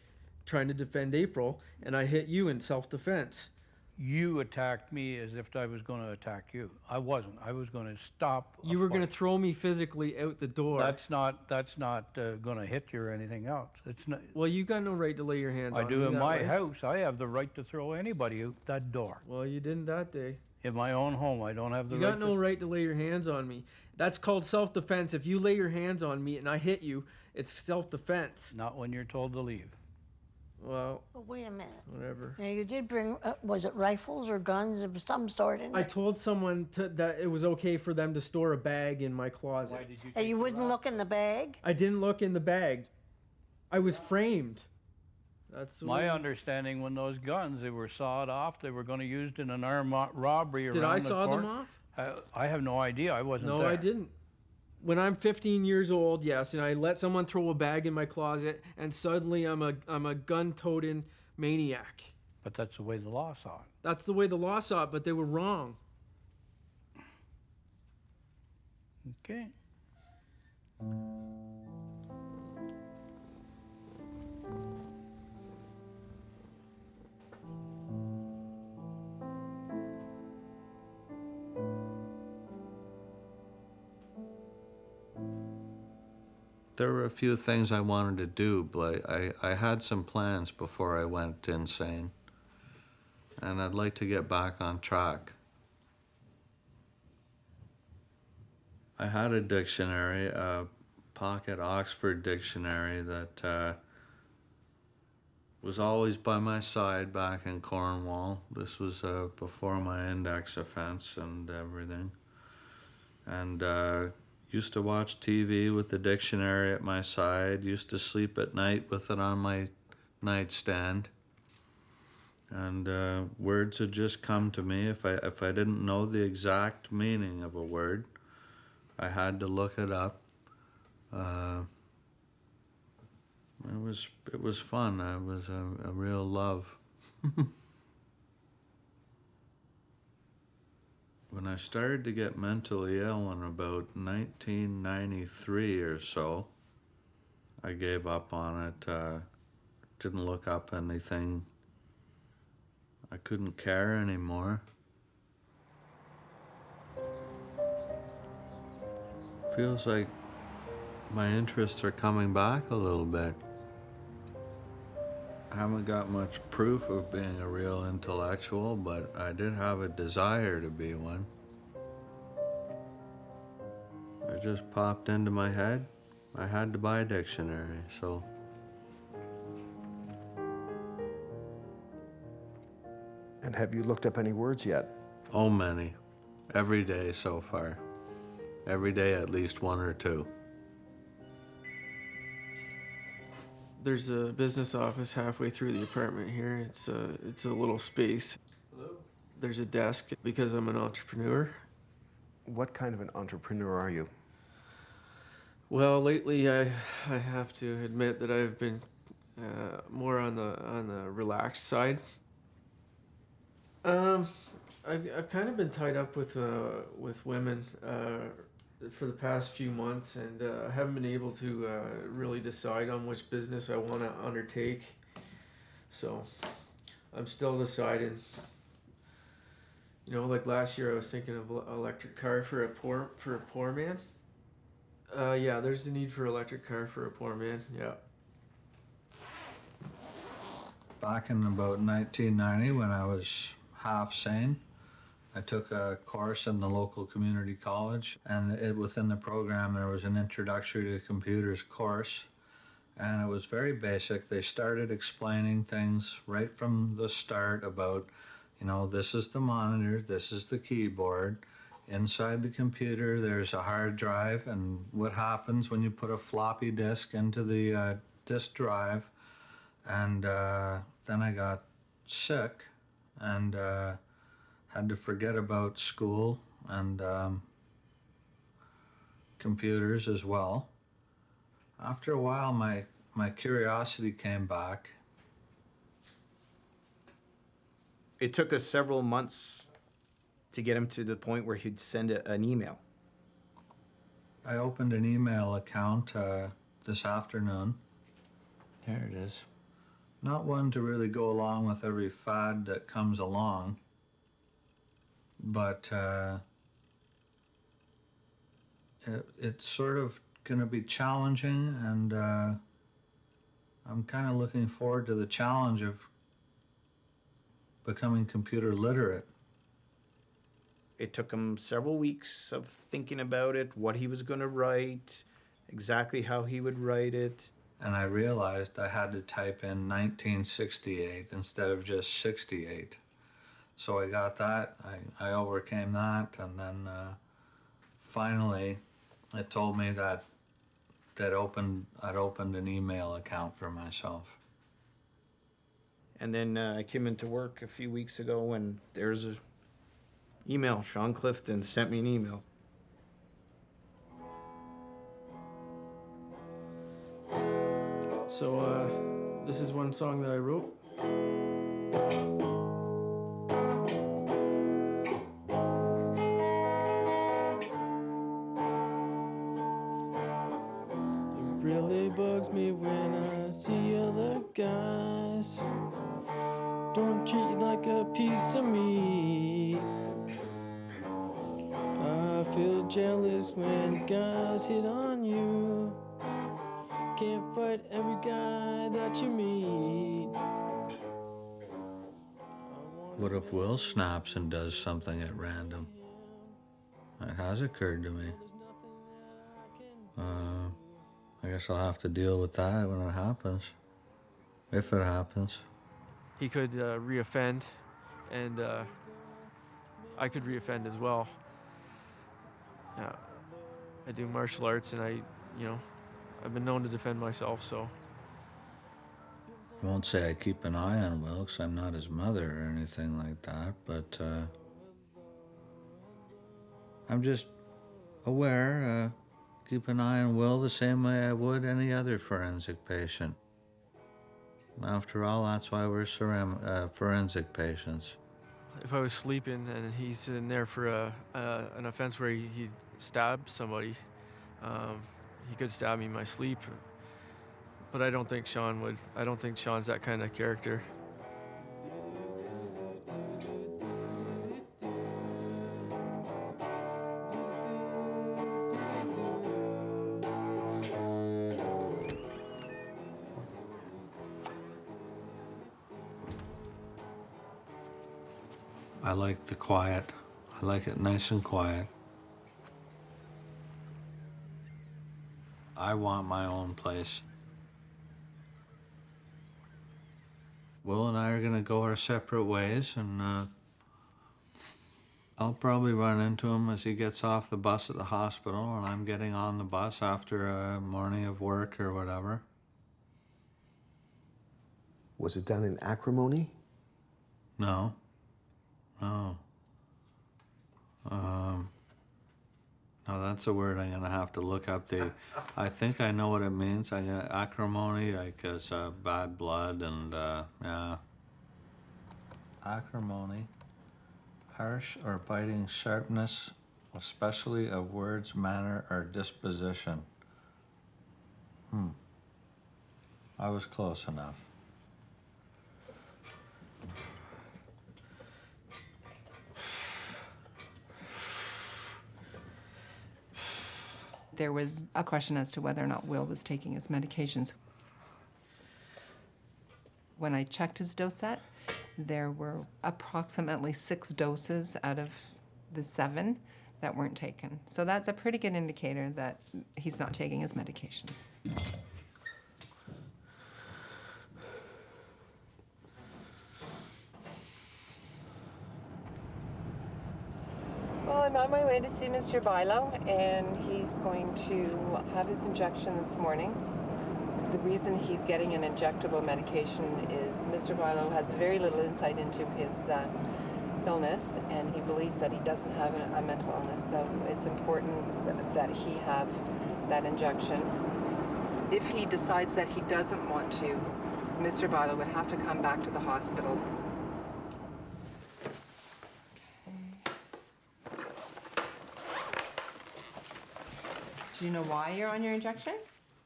trying to defend April, and I hit you in self-defense. You attacked me as if I was going to attack you. I wasn't. I was going to stop. You were going to throw me physically out the door. That's not going to hit you or anything else. It's not. Well, you got no right to lay your hands on me. I do in my way. house. I have the right to throw anybody out that door. Well, you didn't that day. In my own home, I don't have the right. You got no right to lay your hands on me. That's called self-defense. If you lay your hands on me and I hit you, it's self-defense. Not when you're told to leave. Well, wait a minute. Whatever. Now, you did bring, was it rifles or guns of some sort in I it? told someone that it was okay for them to store a bag in my closet. Why did you And you wouldn't look in the bag? I didn't look in the bag. I was framed. That's my understanding. When those guns, they were sawed off. They were going to use in an armed robbery. Did I saw them off? I have no idea. I wasn't there. No, I didn't. When I'm 15 years old, yes, and I let someone throw a bag in my closet, and suddenly I'm a gun-toting maniac. But that's the way the law saw it. That's the way the law saw it, but they were wrong. Okay. There were a few things I wanted to do, but I had some plans before I went insane. And I'd like to get back on track. I had a dictionary, a pocket Oxford dictionary that was always by my side back in Cornwall. This was before my index offense and everything. And used to watch TV with the dictionary at my side, used to sleep at night with it on my nightstand. And words had just come to me. If I didn't know the exact meaning of a word, I had to look it up. It was fun. It was a real love. When I started to get mentally ill in about 1993 or so, I gave up on it. Didn't look up anything. I couldn't care anymore. Feels like my interests are coming back a little bit. I haven't got much proof of being a real intellectual, but I did have a desire to be one. It just popped into my head. I had to buy a dictionary, so. And have you looked up any words yet? Oh, many. Every day so far. Every day at least one or two. There's a business office halfway through the apartment here. It's a little space. Hello? There's a desk because I'm an entrepreneur. What kind of an entrepreneur are you? Well, lately I have to admit that I've been more on the relaxed side. I've kind of been tied up with women for the past few months, and I haven't been able to really decide on which business I want to undertake. So I'm still deciding. You know, like last year I was thinking of an electric car for a poor man. Yeah, there's a need for electric car for a poor man. Yeah. Back in about 1990, when I was half sane, I took a course in the local community college, and within the program there was an introductory to computers course, and it was very basic. They started explaining things right from the start about, you know, this is the monitor, this is the keyboard. Inside the computer there's a hard drive, and what happens when you put a floppy disk into the disk drive. And then I got sick and had to forget about school and computers as well. After a while, my curiosity came back. It took us several months to get him to the point where he'd send an email. I opened an email account this afternoon. There it is. Not one to really go along with every fad that comes along, but it's sort of going to be challenging, and I'm kind of looking forward to the challenge of becoming computer literate. It took him several weeks of thinking about it, what he was going to write, exactly how he would write it. And I realized I had to type in 1968 instead of just 68. So I got that, I overcame that, and then finally it told me that I'd opened an email account for myself. And then I came into work a few weeks ago, and there's an email. Sean Clifton sent me an email. So this is one song that I wrote. It really bugs me when I see other guys don't treat you like a piece of meat. I feel jealous when guys hit on you. Can't fight every guy that you meet. What if Will snaps and does something at random? That has occurred to me. I guess I'll have to deal with that when it happens. If it happens. He could reoffend, and I could reoffend as well. Yeah, I do martial arts, and I've been known to defend myself, so. I won't say I keep an eye on Will, because I'm not his mother or anything like that, but I'm just aware, keep an eye on Will the same way I would any other forensic patient. After all, that's why we're forensic patients. If I was sleeping and he's in there for an offense where he stabbed somebody, he could stab me in my sleep. But I don't think Sean would. I don't think Sean's that kind of character. I like the quiet. I like it nice and quiet. I want my own place. Will and I are gonna go our separate ways, and I'll probably run into him as he gets off the bus at the hospital, and I'm getting on the bus after a morning of work or whatever. Was it done in acrimony? No. No. No, that's a word I'm gonna have to look up. I think I know what it means. Acrimony, like it's bad blood, and yeah. Acrimony, harsh or biting sharpness, especially of words, manner, or disposition. I was close enough. There was a question as to whether or not Will was taking his medications. When I checked his dosette, there were approximately 6 doses out of the 7 that weren't taken. So that's a pretty good indicator that he's not taking his medications. Well, I'm on my way to see Mr. Bilo, and he's going to have his injection this morning. The reason he's getting an injectable medication is Mr. Bilo has very little insight into his illness, and he believes that he doesn't have a mental illness, so it's important that he have that injection. If he decides that he doesn't want to, Mr. Bilo would have to come back to the hospital. Do you know why you're on your injection?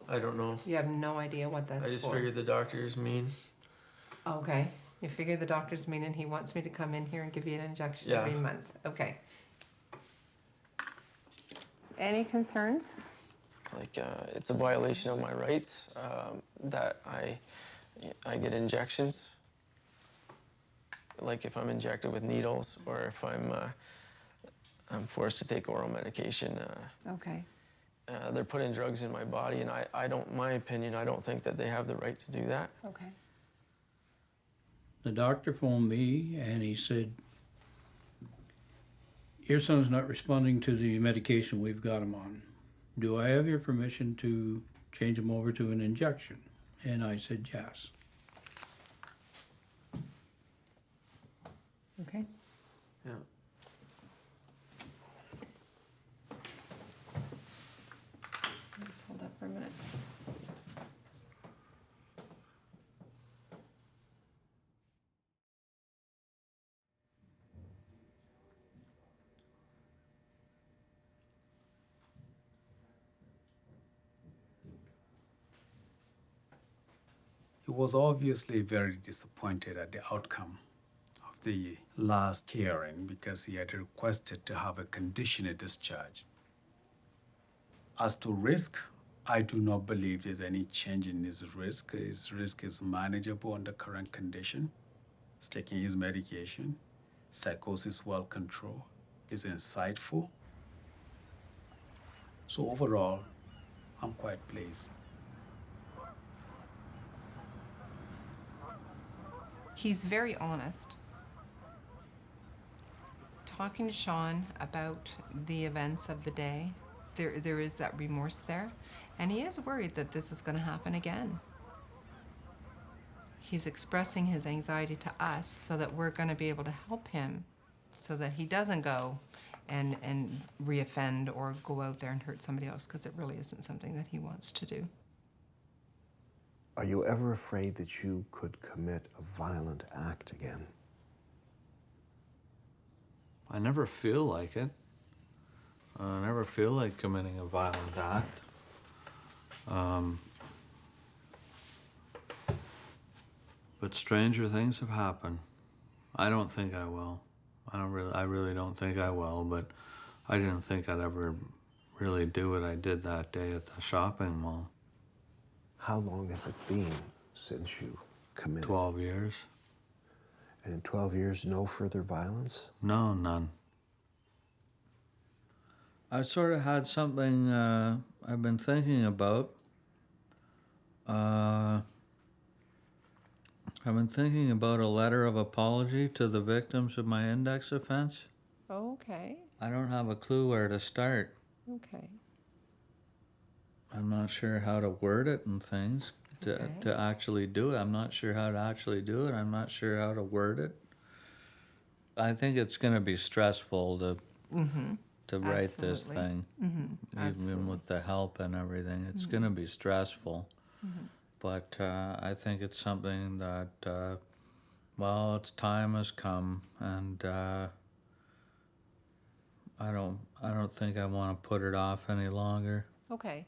I don't know. You have no idea what that's for? I just figured the doctors mean. Okay. You figure the doctor's mean and he wants me to come in here and give you an injection Yeah. every month. Okay. Any concerns? Like, it's a violation of my rights that I get injections. Like if I'm injected with needles or if I'm forced to take oral medication. Okay. They're putting drugs in my body, and I don't, my opinion, I don't think that they have the right to do that. Okay. The doctor phoned me and he said, your son's not responding to the medication we've got him on. Do I have your permission to change him over to an injection? And I said, yes. Okay. Yeah. Just hold up for a minute. He was obviously very disappointed at the outcome of the last hearing because he had requested to have a conditional discharge. As to risk, I do not believe there's any change in his risk. His risk is manageable under current condition. He's taking his medication. Psychosis well controlled. He's insightful. So overall, I'm quite pleased. He's very honest. Talking to Sean about the events of the day, there is that remorse there, and he is worried that this is going to happen again. He's expressing his anxiety to us so that we're going to be able to help him so that he doesn't go and reoffend or go out there and hurt somebody else, because it really isn't something that he wants to do. Are you ever afraid that you could commit a violent act again? I never feel like it. I never feel like committing a violent act. But stranger things have happened. I don't think I will. I really don't think I will, but I didn't think I'd ever really do what I did that day at the shopping mall. How long has it been since you committed? 12 years. And in 12 years, no further violence? No, none. I sort of had something I've been thinking about. I've been thinking about a letter of apology to the victims of my index offense. Okay. I don't have a clue where to start. Okay. I'm not sure how to word it and things to actually do it. I'm not sure how to actually do it. I'm not sure how to word it. I think it's going to be stressful to write this thing, even with the help and everything. It's going to be stressful. But I think it's something that, well, its time has come, and I don't think I want to put it off any longer. Okay.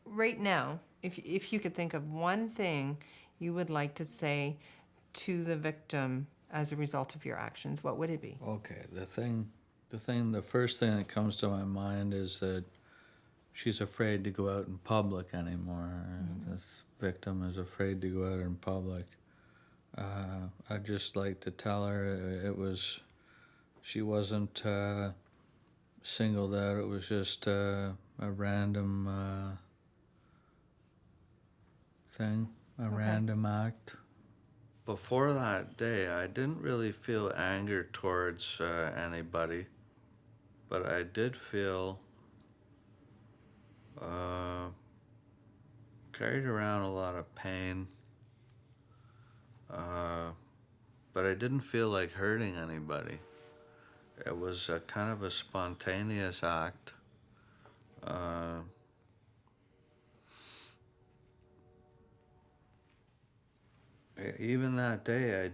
Right now, if you could think of one thing you would like to say to the victim as a result of your actions, what would it be? Okay, the first thing that comes to my mind is that she's afraid to go out in public anymore. This victim is afraid to go out in public. I'd just like to tell her she wasn't singled out. It was just a random thing, random act. Before that day, I didn't really feel anger towards anybody, but I did feel carried around a lot of pain, but I didn't feel like hurting anybody. It was a kind of a spontaneous act. Even that day,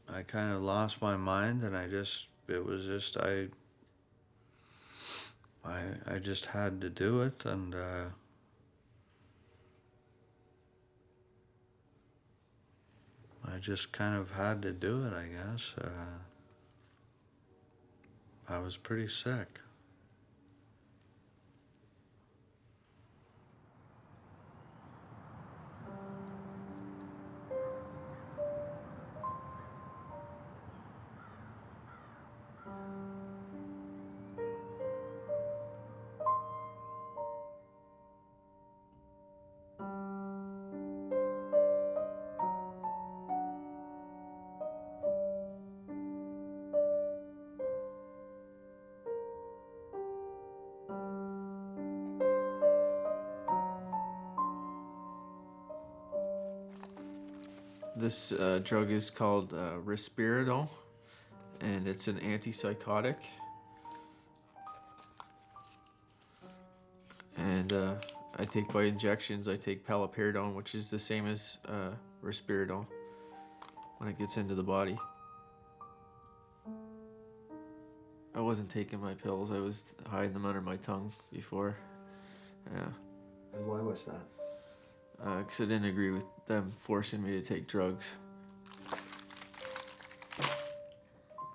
I kind of lost my mind, and I just had to do it, and I just kind of had to do it, I guess. I was pretty sick. This drug is called risperidone, and it's an antipsychotic. And I take by injections. I take paliperidone, which is the same as risperidone when it gets into the body. I wasn't taking my pills. I was hiding them under my tongue before. Yeah. And why was that? Because I didn't agree with them forcing me to take drugs.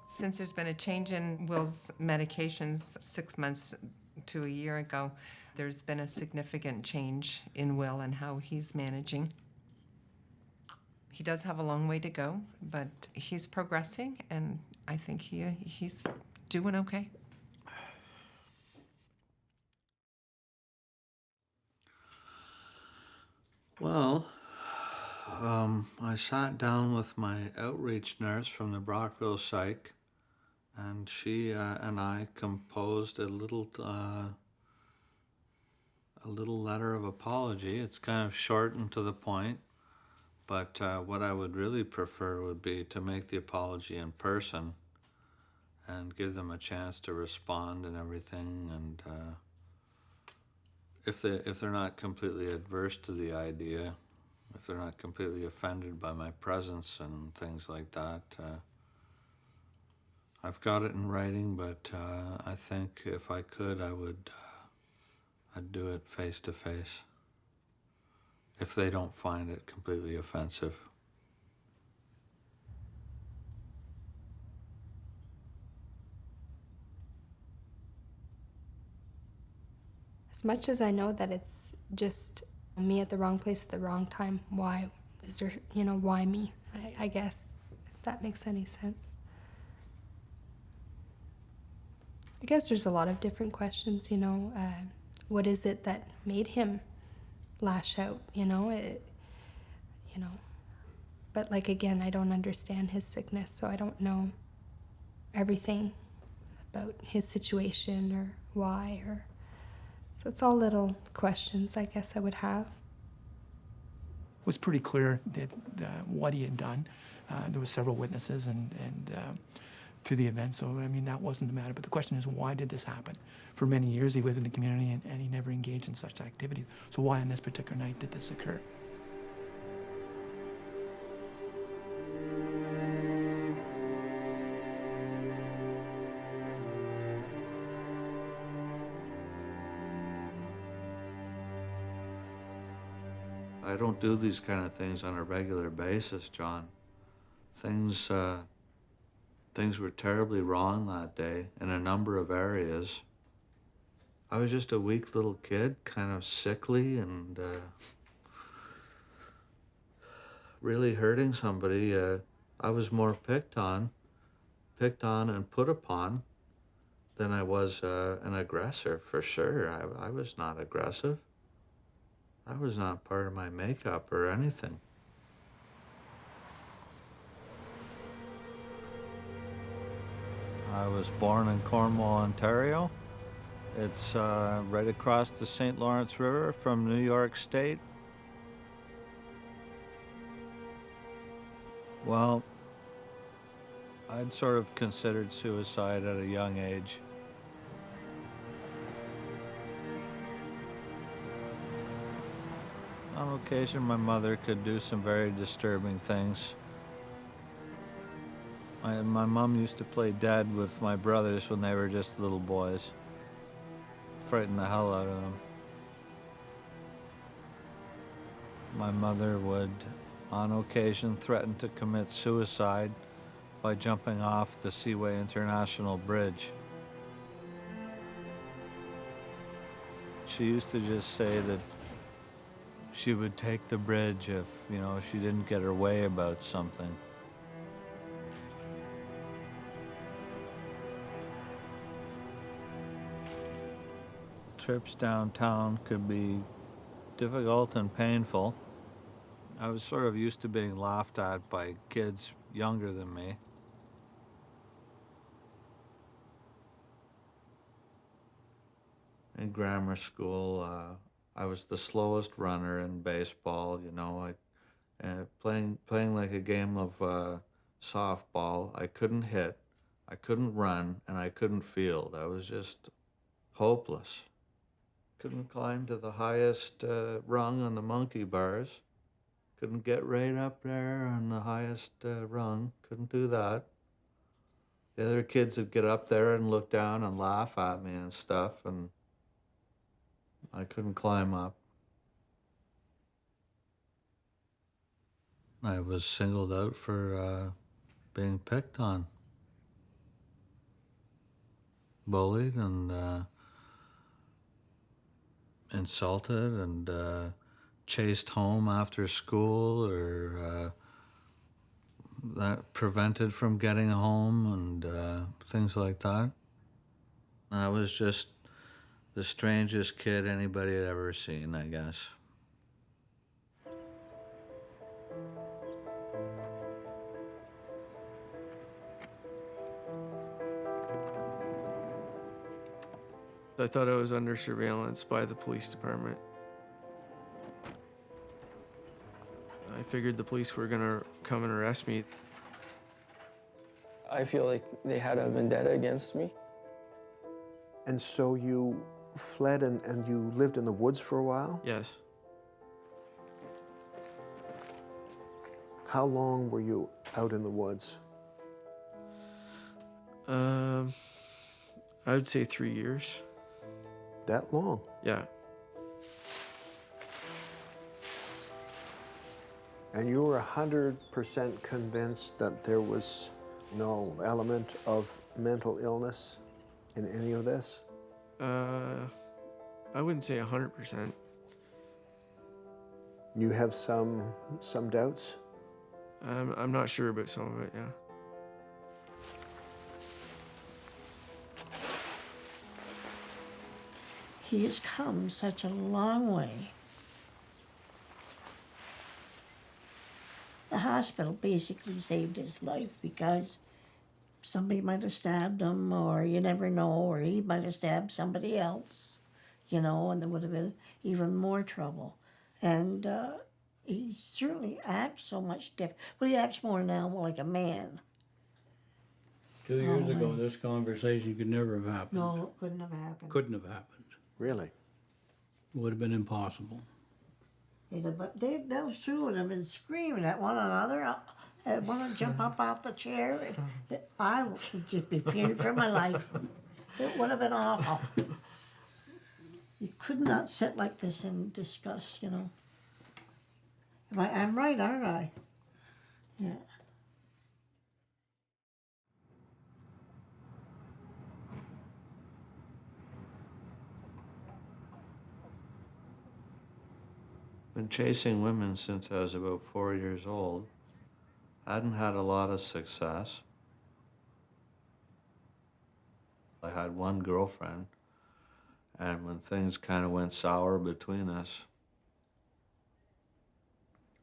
Since there's been a change in Will's medications 6 months to a year ago, there's been a significant change in Will and how he's managing. He does have a long way to go, but he's progressing, and I think he's doing okay. Well, I sat down with my outreach nurse from the Brockville Psych, and she and I composed a little letter of apology. It's kind of short and to the point, but what I would really prefer would be to make the apology in person and give them a chance to respond and everything, and if they're not completely adverse to the idea, if they're not completely offended by my presence and things like that, I've got it in writing, but I think if I could, I'd do it face to face, if they don't find it completely offensive. As much as I know that it's just me at the wrong place at the wrong time, why is there, why me? I guess if that makes any sense. I guess there's a lot of different questions, you know. What is it that made him lash out, you know? But like, again, I don't understand his sickness, so I don't know everything about his situation or why, so it's all little questions I guess I would have. It was pretty clear that what he had done. There were several witnesses and to the event, so I mean that wasn't the matter. But the question is, why did this happen? For many years he lived in the community and he never engaged in such activities. So why on this particular night did this occur? I don't do these kind of things on a regular basis, John. Things were terribly wrong that day in a number of areas. I was just a weak little kid, kind of sickly and really hurting somebody. I was more picked on and put upon than I was an aggressor, for sure. I was not aggressive. That was not part of my makeup or anything. I was born in Cornwall, Ontario. It's right across the St. Lawrence River from New York State. Well, I'd sort of considered suicide at a young age. On occasion, my mother could do some very disturbing things. My mom used to play dead with my brothers when they were just little boys. Frighten the hell out of them. My mother would, on occasion, threaten to commit suicide by jumping off the Seaway International Bridge. She used to just say that she would take the bridge if, you know, she didn't get her way about something. Trips downtown could be difficult and painful. I was sort of used to being laughed at by kids younger than me. In grammar school, I was the slowest runner in baseball, you know. Playing like a game of softball, I couldn't hit, I couldn't run, and I couldn't field. I was just hopeless. Couldn't climb to the highest rung on the monkey bars. Couldn't get right up there on the highest rung. Couldn't do that. The other kids would get up there and look down and laugh at me and stuff, and I couldn't climb up. I was singled out for being picked on, bullied and insulted and chased home after school, or that prevented from getting home, and things like that. I was just the strangest kid anybody had ever seen, I guess. I thought I was under surveillance by the police department. I figured the police were gonna come and arrest me. I feel like they had a vendetta against me. And so you fled and you lived in the woods for a while? Yes. How long were you out in the woods? I would say 3 years. That long? Yeah. And you were 100% convinced that there was no element of mental illness in any of this? I wouldn't say 100%. You have some doubts? I'm not sure about some of it, yeah. He has come such a long way. The hospital basically saved his life because somebody might have stabbed him, or you never know, or he might have stabbed somebody else, you know, and there would have been even more trouble. And he certainly acts so much different, but he acts more now more like a man. 2 years ago, this conversation could never have happened. No, it couldn't have happened. Couldn't have happened. Really? Would have been impossible. Those two would have been screaming at one another. I'd want to jump up off the chair. I would just be fearing for my life. It would have been awful. You could not sit like this and discuss, you know. I'm right, aren't I? Yeah. Been chasing women since I was about 4 years old. Hadn't had a lot of success. I had one girlfriend, and when things kind of went sour between us,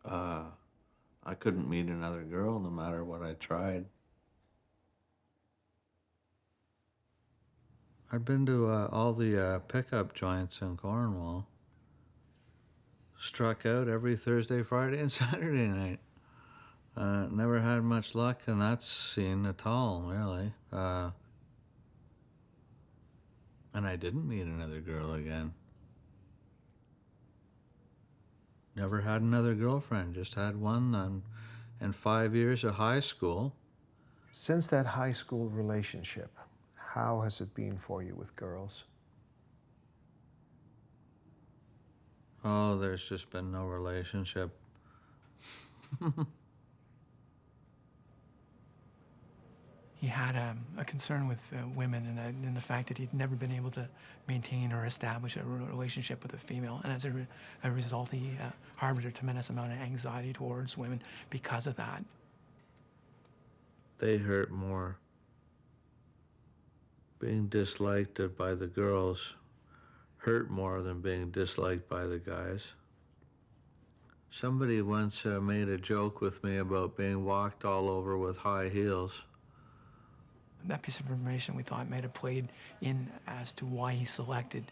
I couldn't meet another girl no matter what I tried. I'd been to all the pickup joints in Cornwall. Struck out every Thursday, Friday, and Saturday night. Never had much luck in that scene at all, really. And I didn't meet another girl again. Never had another girlfriend, just had one in 5 years of high school. Since that high school relationship, how has it been for you with girls? Oh, there's just been no relationship. He had a concern with women and the fact that he'd never been able to maintain or establish a relationship with a female. And as a result, he harbored a tremendous amount of anxiety towards women because of that. They hurt more. Being disliked by the girls hurt more than being disliked by the guys. Somebody once made a joke with me about being walked all over with high heels. That piece of information we thought might have played in as to why he selected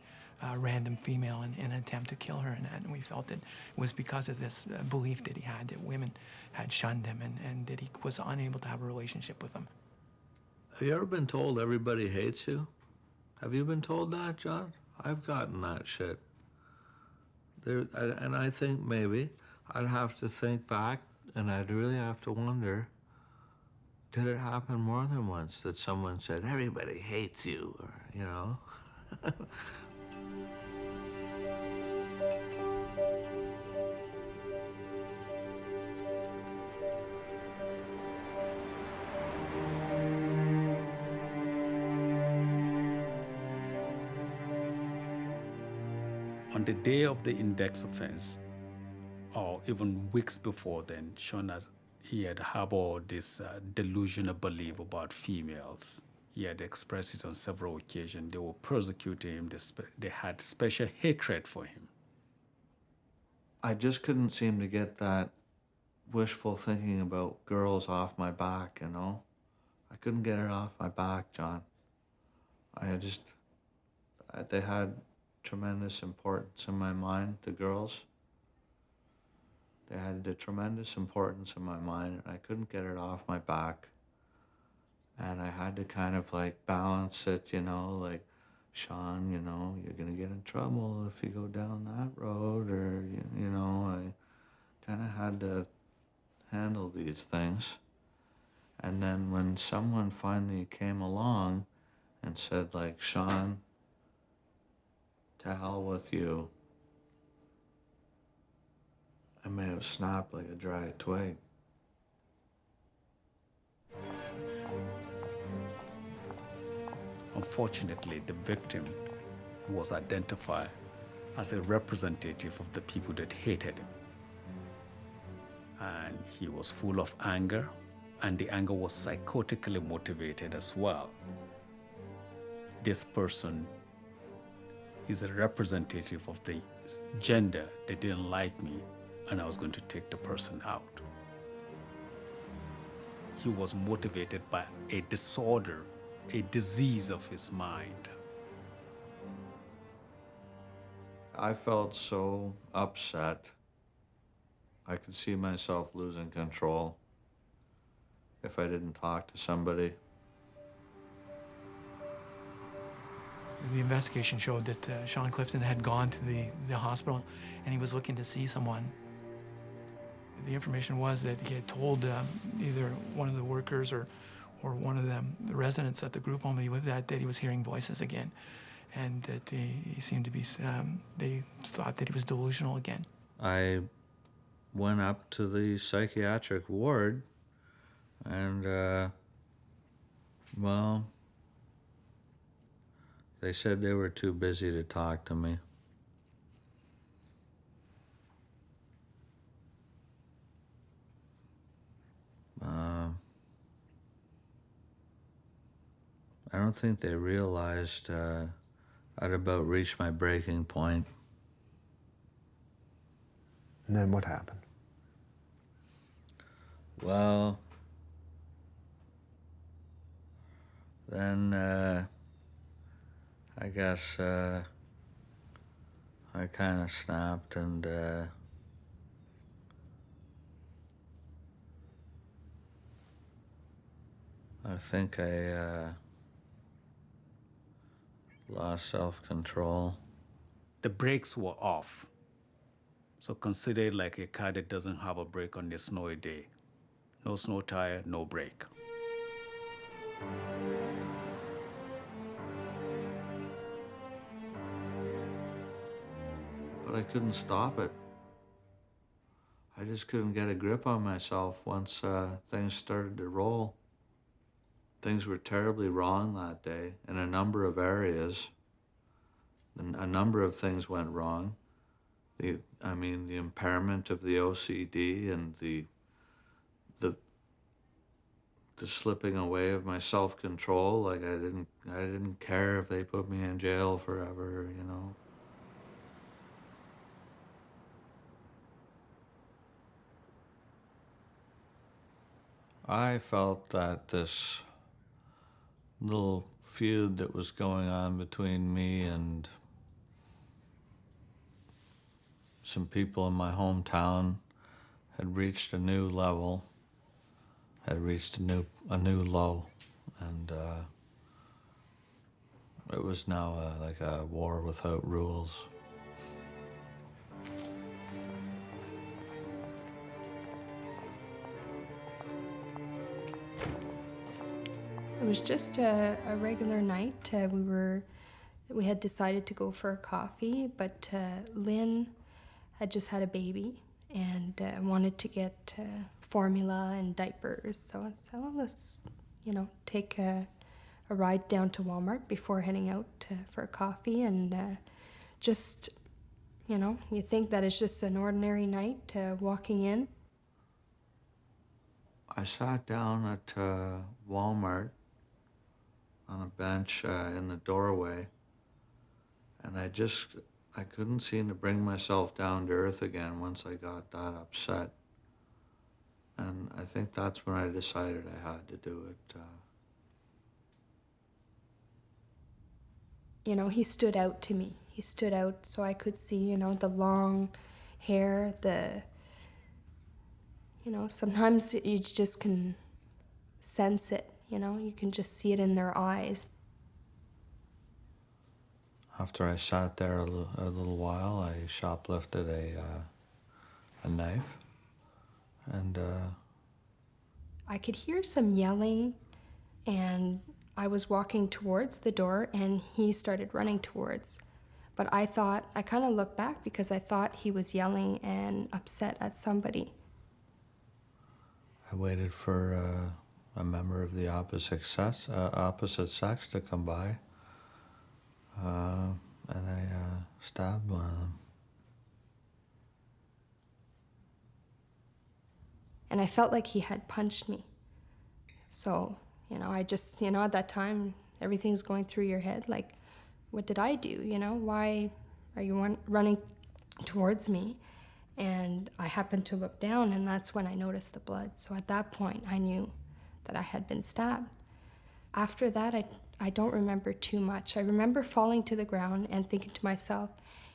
a random female in an attempt to kill her, and we felt that it was because of this belief that he had that women had shunned him and that he was unable to have a relationship with them. Have you ever been told everybody hates you? Have you been told that, John? I've gotten that shit. And I think maybe I'd have to think back, and I'd really have to wonder, did it happen more than once that someone said, everybody hates you, or, you know? On the day of the index offense, or even weeks before then, Sean he had harbored this delusional belief about females. He had expressed it on several occasions. They were persecuting him. They had special hatred for him. I just couldn't seem to get that wishful thinking about girls off my back, you know? I couldn't get it off my back, John. They had tremendous importance in my mind, the girls. They had a tremendous importance in my mind, and I couldn't get it off my back. And I had to kind of like balance it, you know, like, Sean, you know, you're gonna get in trouble if you go down that road, or, you know, I kind of had to handle these things. And then when someone finally came along and said, like, Sean, to hell with you, I may have snapped like a dry twig. Unfortunately, the victim was identified as a representative of the people that hated him. and he was full of anger, and the anger was psychotically motivated as well. This person is a representative of the gender that didn't like me, and I was going to take the person out. He was motivated by a disorder, a disease of his mind. I felt so upset. I could see myself losing control if I didn't talk to somebody. The investigation showed that Sean Clifton had gone to the hospital and he was looking to see someone. The information was that he had told either one of the workers or one of the residents at the group home that he lived at that he was hearing voices again, and that he seemed to be, they thought that he was delusional again. I went up to the psychiatric ward and, well, they said they were too busy to talk to me. I don't think they realized I'd about reached my breaking point. And then what happened? Well, then I guess I kind of snapped and I think I lost self-control. The brakes were off. So consider it like a car that doesn't have a brake on a snowy day. No snow tire, no brake. But I couldn't stop it. I just couldn't get a grip on myself once things started to roll. Things were terribly wrong that day in a number of areas. A number of things went wrong. The impairment of the OCD and the slipping away of my self-control. Like I didn't care if they put me in jail forever, you know. I felt that this little feud that was going on between me and some people in my hometown had reached a new level, had reached a new low, and it was now like a war without rules. It was just a regular night. We had decided to go for a coffee, but Lynn had just had a baby and wanted to get formula and diapers. So I said, well, let's, take a ride down to Walmart before heading out for a coffee, and just, you think that it's just an ordinary night walking in. I sat down at Walmart on a bench in the doorway, and I couldn't seem to bring myself down to earth again once I got that upset. And I think that's when I decided I had to do it. He stood out to me. He stood out so I could see, the long hair, sometimes you just can sense it, you can just see it in their eyes. After I sat there a little while, I shoplifted a knife, and I could hear some yelling, and I was walking towards the door, and he started running towards. But I kind of looked back because I thought he was yelling and upset at somebody. I waited for a member of the opposite sex to come by, and I stabbed one of them. And I felt like he had punched me. So, I just, at that time, everything's going through your head. Like, what did I do? Why are you running towards me? And I happened to look down, and that's when I noticed the blood. So at that point, I knew that I had been stabbed. After that, I don't remember too much. I remember falling to the ground and thinking to myself,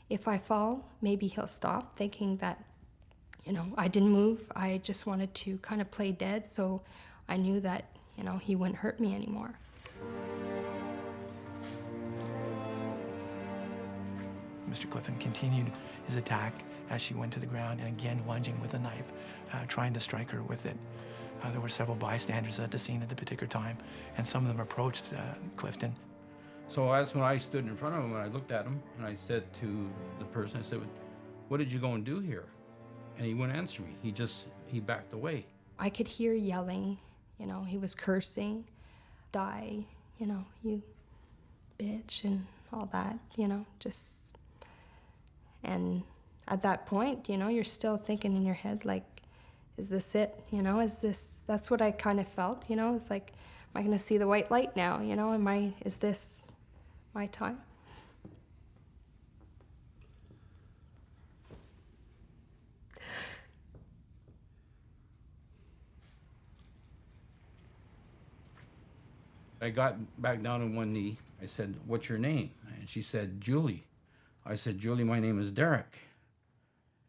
if I fall, maybe he'll stop, thinking that, I didn't move. I just wanted to kind of play dead, so I knew that, he wouldn't hurt me anymore. Mr. Clifton continued his attack as she went to the ground, and again lunging with a knife, trying to strike her with it. There were several bystanders at the scene at the particular time, and some of them approached Clifton. So that's when I stood in front of him and I looked at him and I said to the person, I said, what did you go and do here? And he wouldn't answer me. He backed away. I could hear yelling, he was cursing, die, you bitch, and all that, just, and at that point, you're still thinking in your head, like, is this it? That's what I kind of felt, it's like, am I gonna see the white light now? Is this my time? I got back down on one knee. I said, what's your name? And she said, Julie. I said, Julie, my name is Derek.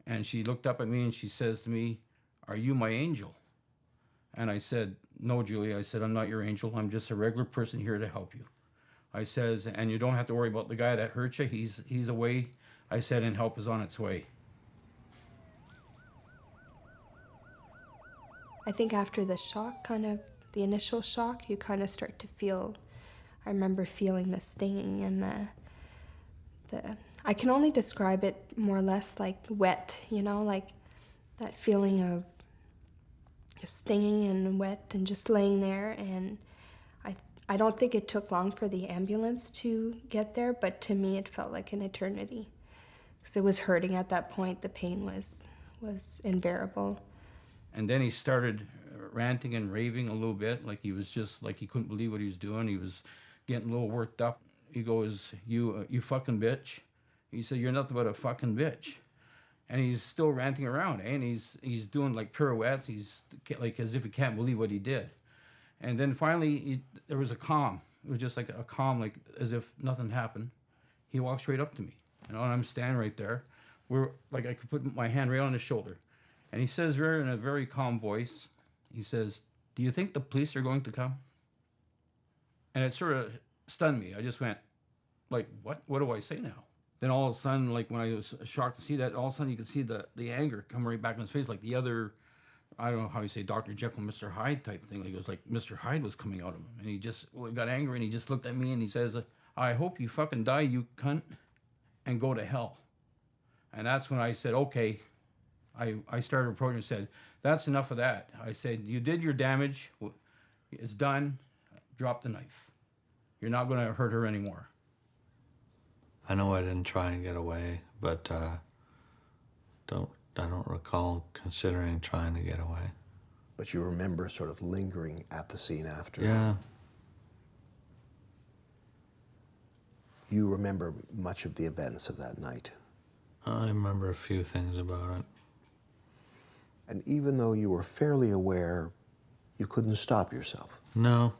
And she looked up at me and she says to me, are you my angel? And I said, no, Julie. I said, I'm not your angel. I'm just a regular person here to help you. I says, and you don't have to worry about the guy that hurt you. He's away. I said, and help is on its way. I think after the shock, the initial shock, you kind of start to feel, I remember feeling the stinging and I can only describe it more or less like wet, like that feeling of just stinging and wet and just laying there. And I don't think it took long for the ambulance to get there, but to me it felt like an eternity. Because it was hurting at that point. The pain was unbearable. And then he started ranting and raving a little bit, like he was just, like he couldn't believe what he was doing. He was getting a little worked up. He goes, you fucking bitch. He said, you're nothing but a fucking bitch. And he's still ranting around, and he's doing like pirouettes. He's like as if he can't believe what he did. And then finally, there was a calm. It was just like a calm, like as if nothing happened. He walked straight up to me, and I'm standing right there. I could put my hand right on his shoulder. And he says in a very calm voice, he says, do you think the police are going to come? And it sort of stunned me. I just went, like, what? What do I say now? Then all of a sudden, like when I was shocked to see that, all of a sudden you could see the anger come right back in his face, like the other, I don't know how you say, Dr. Jekyll, Mr. Hyde type thing. Like it was like Mr. Hyde was coming out of him. And he just got angry and he just looked at me and he says, I hope you fucking die, you cunt, and go to hell. And that's when I said, okay. I started approaching and said, that's enough of that. I said, you did your damage. It's done. Drop the knife. You're not going to hurt her anymore. I know I didn't try and get away, but I don't recall considering trying to get away. But you remember sort of lingering at the scene after? Yeah. You remember much of the events of that night? I remember a few things about it. And even though you were fairly aware, you couldn't stop yourself? No.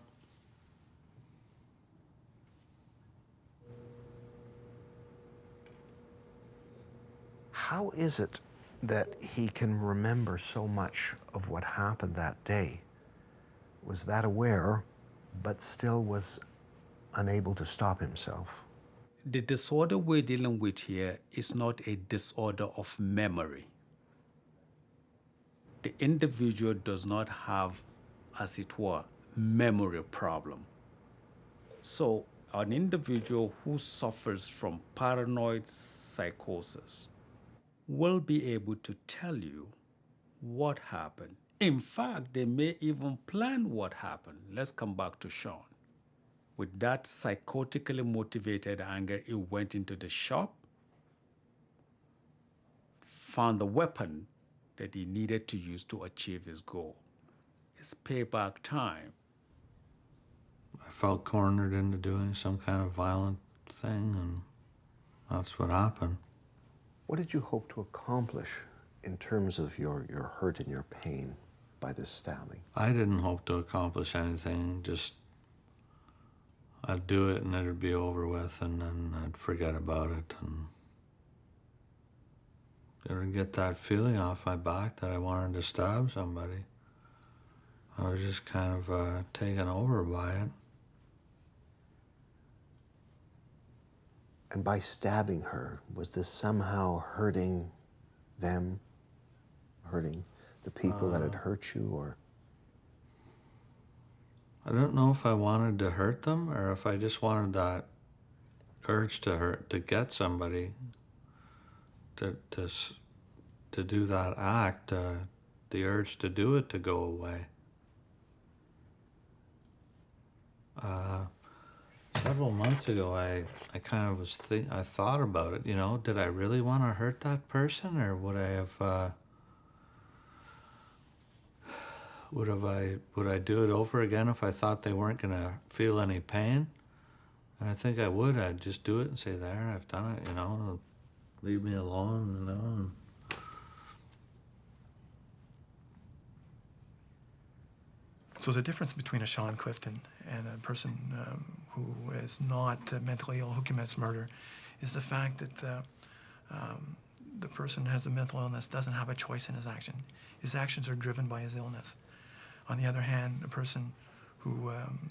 How is it that he can remember so much of what happened that day? Was that aware, but still was unable to stop himself? The disorder we're dealing with here is not a disorder of memory. The individual does not have, as it were, memory problem. So an individual who suffers from paranoid psychosis will be able to tell you what happened. In fact, they may even plan what happened. Let's come back to Sean. With that psychotically motivated anger, he went into the shop, found the weapon that he needed to use to achieve his goal. It's payback time. I felt cornered into doing some kind of violent thing, and that's what happened. What did you hope to accomplish in terms of your hurt and your pain by this stabbing? I didn't hope to accomplish anything, just I'd do it and it'd be over with, and then I'd forget about it and get that feeling off my back that I wanted to stab somebody. I was just kind of taken over by it. And by stabbing her, was this somehow hurting them, hurting the people that had hurt you, or? I don't know if I wanted to hurt them or if I just wanted that urge to get somebody to do that act, the urge to do it to go away. Several months ago, I kind of was I thought about it, you know, did I really want to hurt that person, or would I have, would I do it over again if I thought they weren't going to feel any pain? And I think I would. I'd just do it and say, there, I've done it, you know, leave me alone, you know. So the difference between a Sean Clifton and a person who is not mentally ill, who commits murder, is the fact that the person who has a mental illness doesn't have a choice in his action. His actions are driven by his illness. On the other hand, a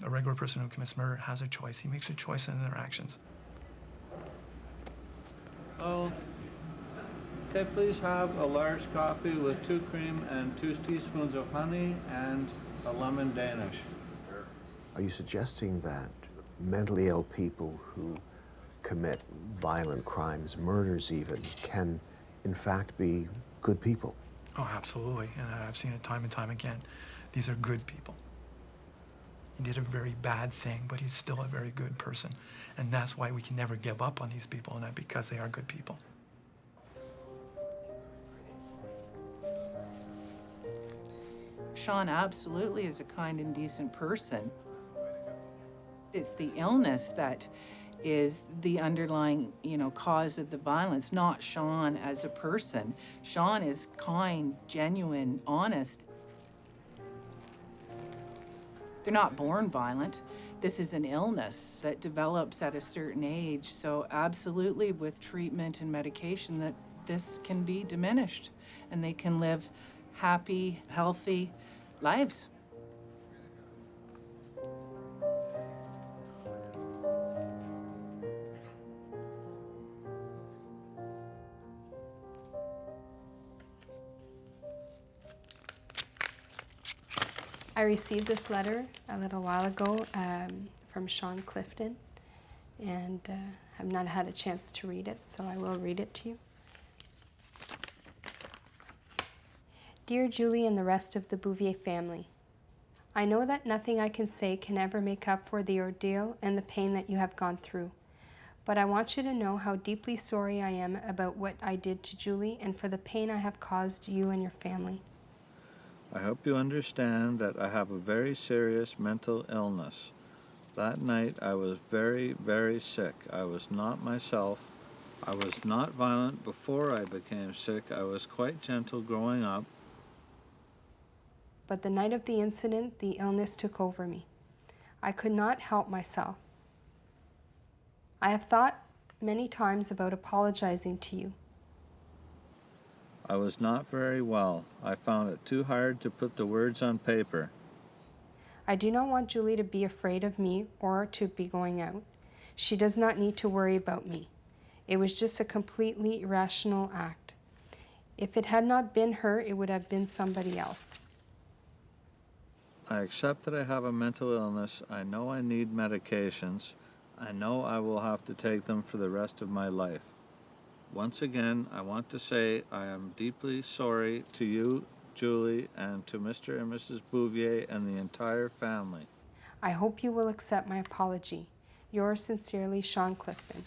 regular person who commits murder has a choice. He makes a choice in their actions. Oh, okay, please have a large coffee with 2 cream and 2 teaspoons of honey and a lemon Danish. Are you suggesting that mentally ill people who commit violent crimes, murders even, can in fact be good people? Oh, absolutely, and I've seen it time and time again. These are good people. He did a very bad thing, but he's still a very good person. And that's why we can never give up on these people, and that because they are good people. Sean absolutely is a kind and decent person. It's the illness that is the underlying, cause of the violence, not Sean as a person. Sean is kind, genuine, honest. They're not born violent. This is an illness that develops at a certain age. So absolutely, with treatment and medication, that this can be diminished and they can live happy, healthy lives. I received this letter a little while ago from Sean Clifton, and have not had a chance to read it, so I will read it to you. Dear Julie and the rest of the Bouvier family, I know that nothing I can say can ever make up for the ordeal and the pain that you have gone through, but I want you to know how deeply sorry I am about what I did to Julie and for the pain I have caused you and your family. I hope you understand that I have a very serious mental illness. That night I was very, very sick. I was not myself. I was not violent before I became sick. I was quite gentle growing up. But the night of the incident, the illness took over me. I could not help myself. I have thought many times about apologizing to you. I was not very well. I found it too hard to put the words on paper. I do not want Julie to be afraid of me or to be going out. She does not need to worry about me. It was just a completely irrational act. If it had not been her, it would have been somebody else. I accept that I have a mental illness. I know I need medications. I know I will have to take them for the rest of my life. Once again, I want to say I am deeply sorry to you, Julie, and to Mr. and Mrs. Bouvier and the entire family. I hope you will accept my apology. Yours sincerely, Sean Clifton.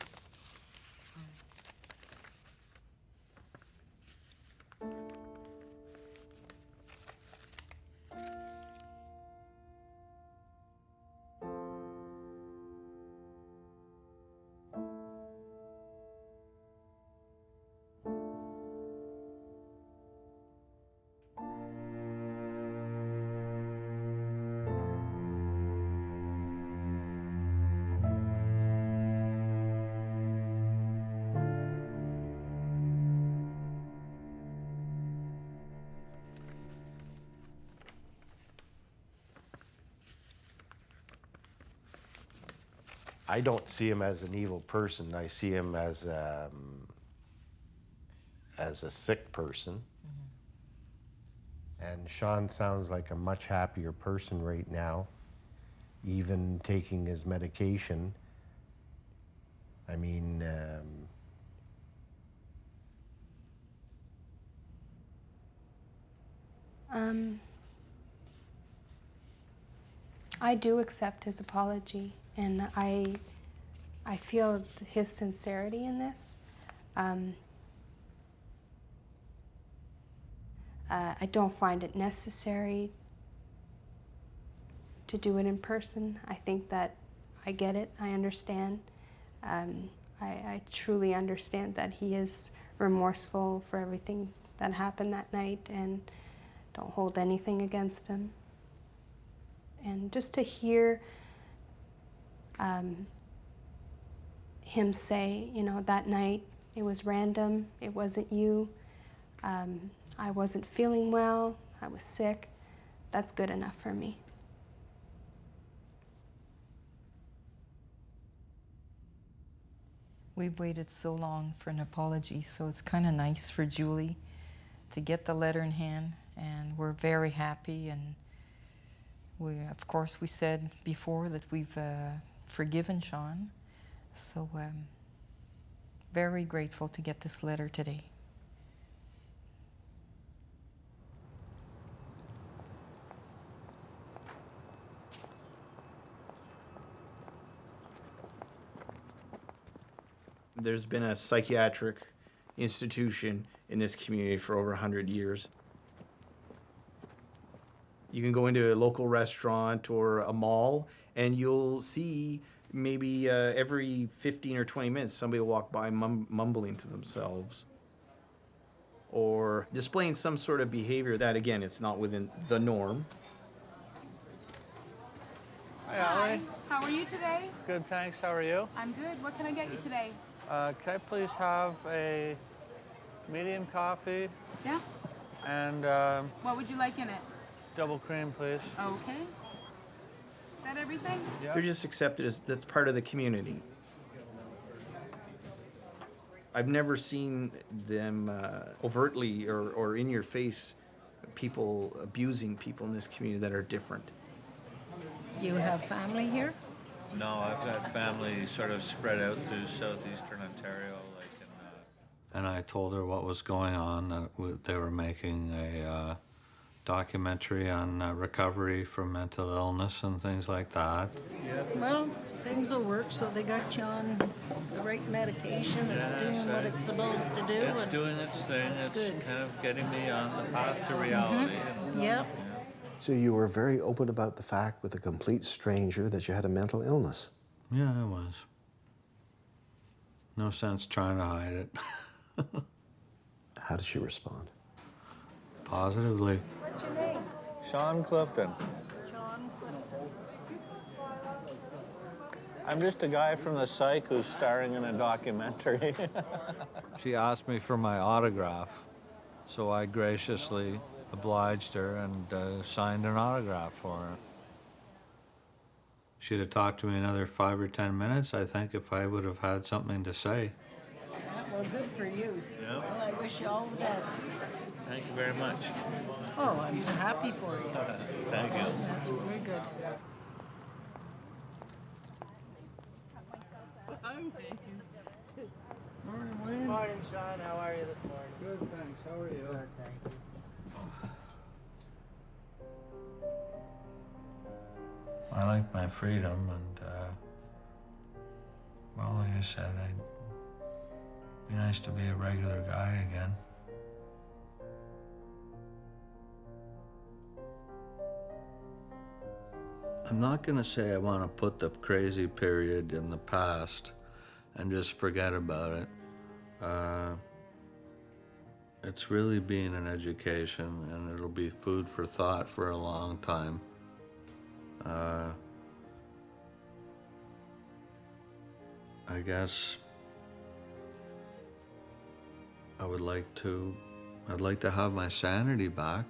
I don't see him as an evil person. I see him as a sick person. And Sean sounds like a much happier person right now, even taking his medication. I mean, I do accept his apology, and I feel his sincerity in this. I don't find it necessary to do it in person. I think that I get it, I understand. I truly understand that he is remorseful for everything that happened that night and don't hold anything against him. And just to hear him say, you know, that night it was random, it wasn't you, I wasn't feeling well, I was sick, that's good enough for me. We've waited so long for an apology, so it's kind of nice for Julie to get the letter in hand, and we're very happy. And we, of course, we said before that we've forgiven Sean, so very grateful to get this letter today. There's been a psychiatric institution in this community for over 100 years. You can go into a local restaurant or a mall and you'll see maybe every 15 or 20 minutes somebody will walk by mumbling to themselves or displaying some sort of behavior that, again, it's not within the norm. Hi, how are you today? Good, thanks. How are you? I'm good. What can I get you today? Can I please have a medium coffee? Yeah. And What would you like in it? double cream, please. Okay. Is that everything? They're just accepted as that's part of the community. I've never seen them overtly or in your face people abusing people in this community that are different. Do you have family here? No, I've got family sort of spread out through southeastern Ontario, like in. And I told her what was going on. That they were making a documentary on recovery from mental illness and things like that. Yeah. Well, things will work, so they got you on the right medication. It's doing what it's supposed to do. It's doing its thing. It's Good. kind of getting me on the path to reality. Mm-hmm. Yep. So you were very open about the fact with a complete stranger that you had a mental illness. Yeah, I was. No sense trying to hide it. How did she respond? Positively. What's your name? Sean Clifton. Sean Clifton. I'm just a guy from the psych who's starring in a documentary. She asked me for my autograph, so I graciously obliged her and signed an autograph for her. She'd have talked to me another 5 or 10 minutes, I think, if I would have had something to say. Well, good for you. Yeah. Well, I wish you all the best. Thank you very much. Oh, I'm happy for you. Thank you. That's really good. Morning, Wayne. Morning, Sean. How are you this morning? Good, thanks. How are you? Good, thank you. I like my freedom, and, well, like I said, it'd be nice to be a regular guy again. I'm not going to say I want to put the crazy period in the past and just forget about it. It's really been an education, and it'll be food for thought for a long time. I guess I'd like to have my sanity back.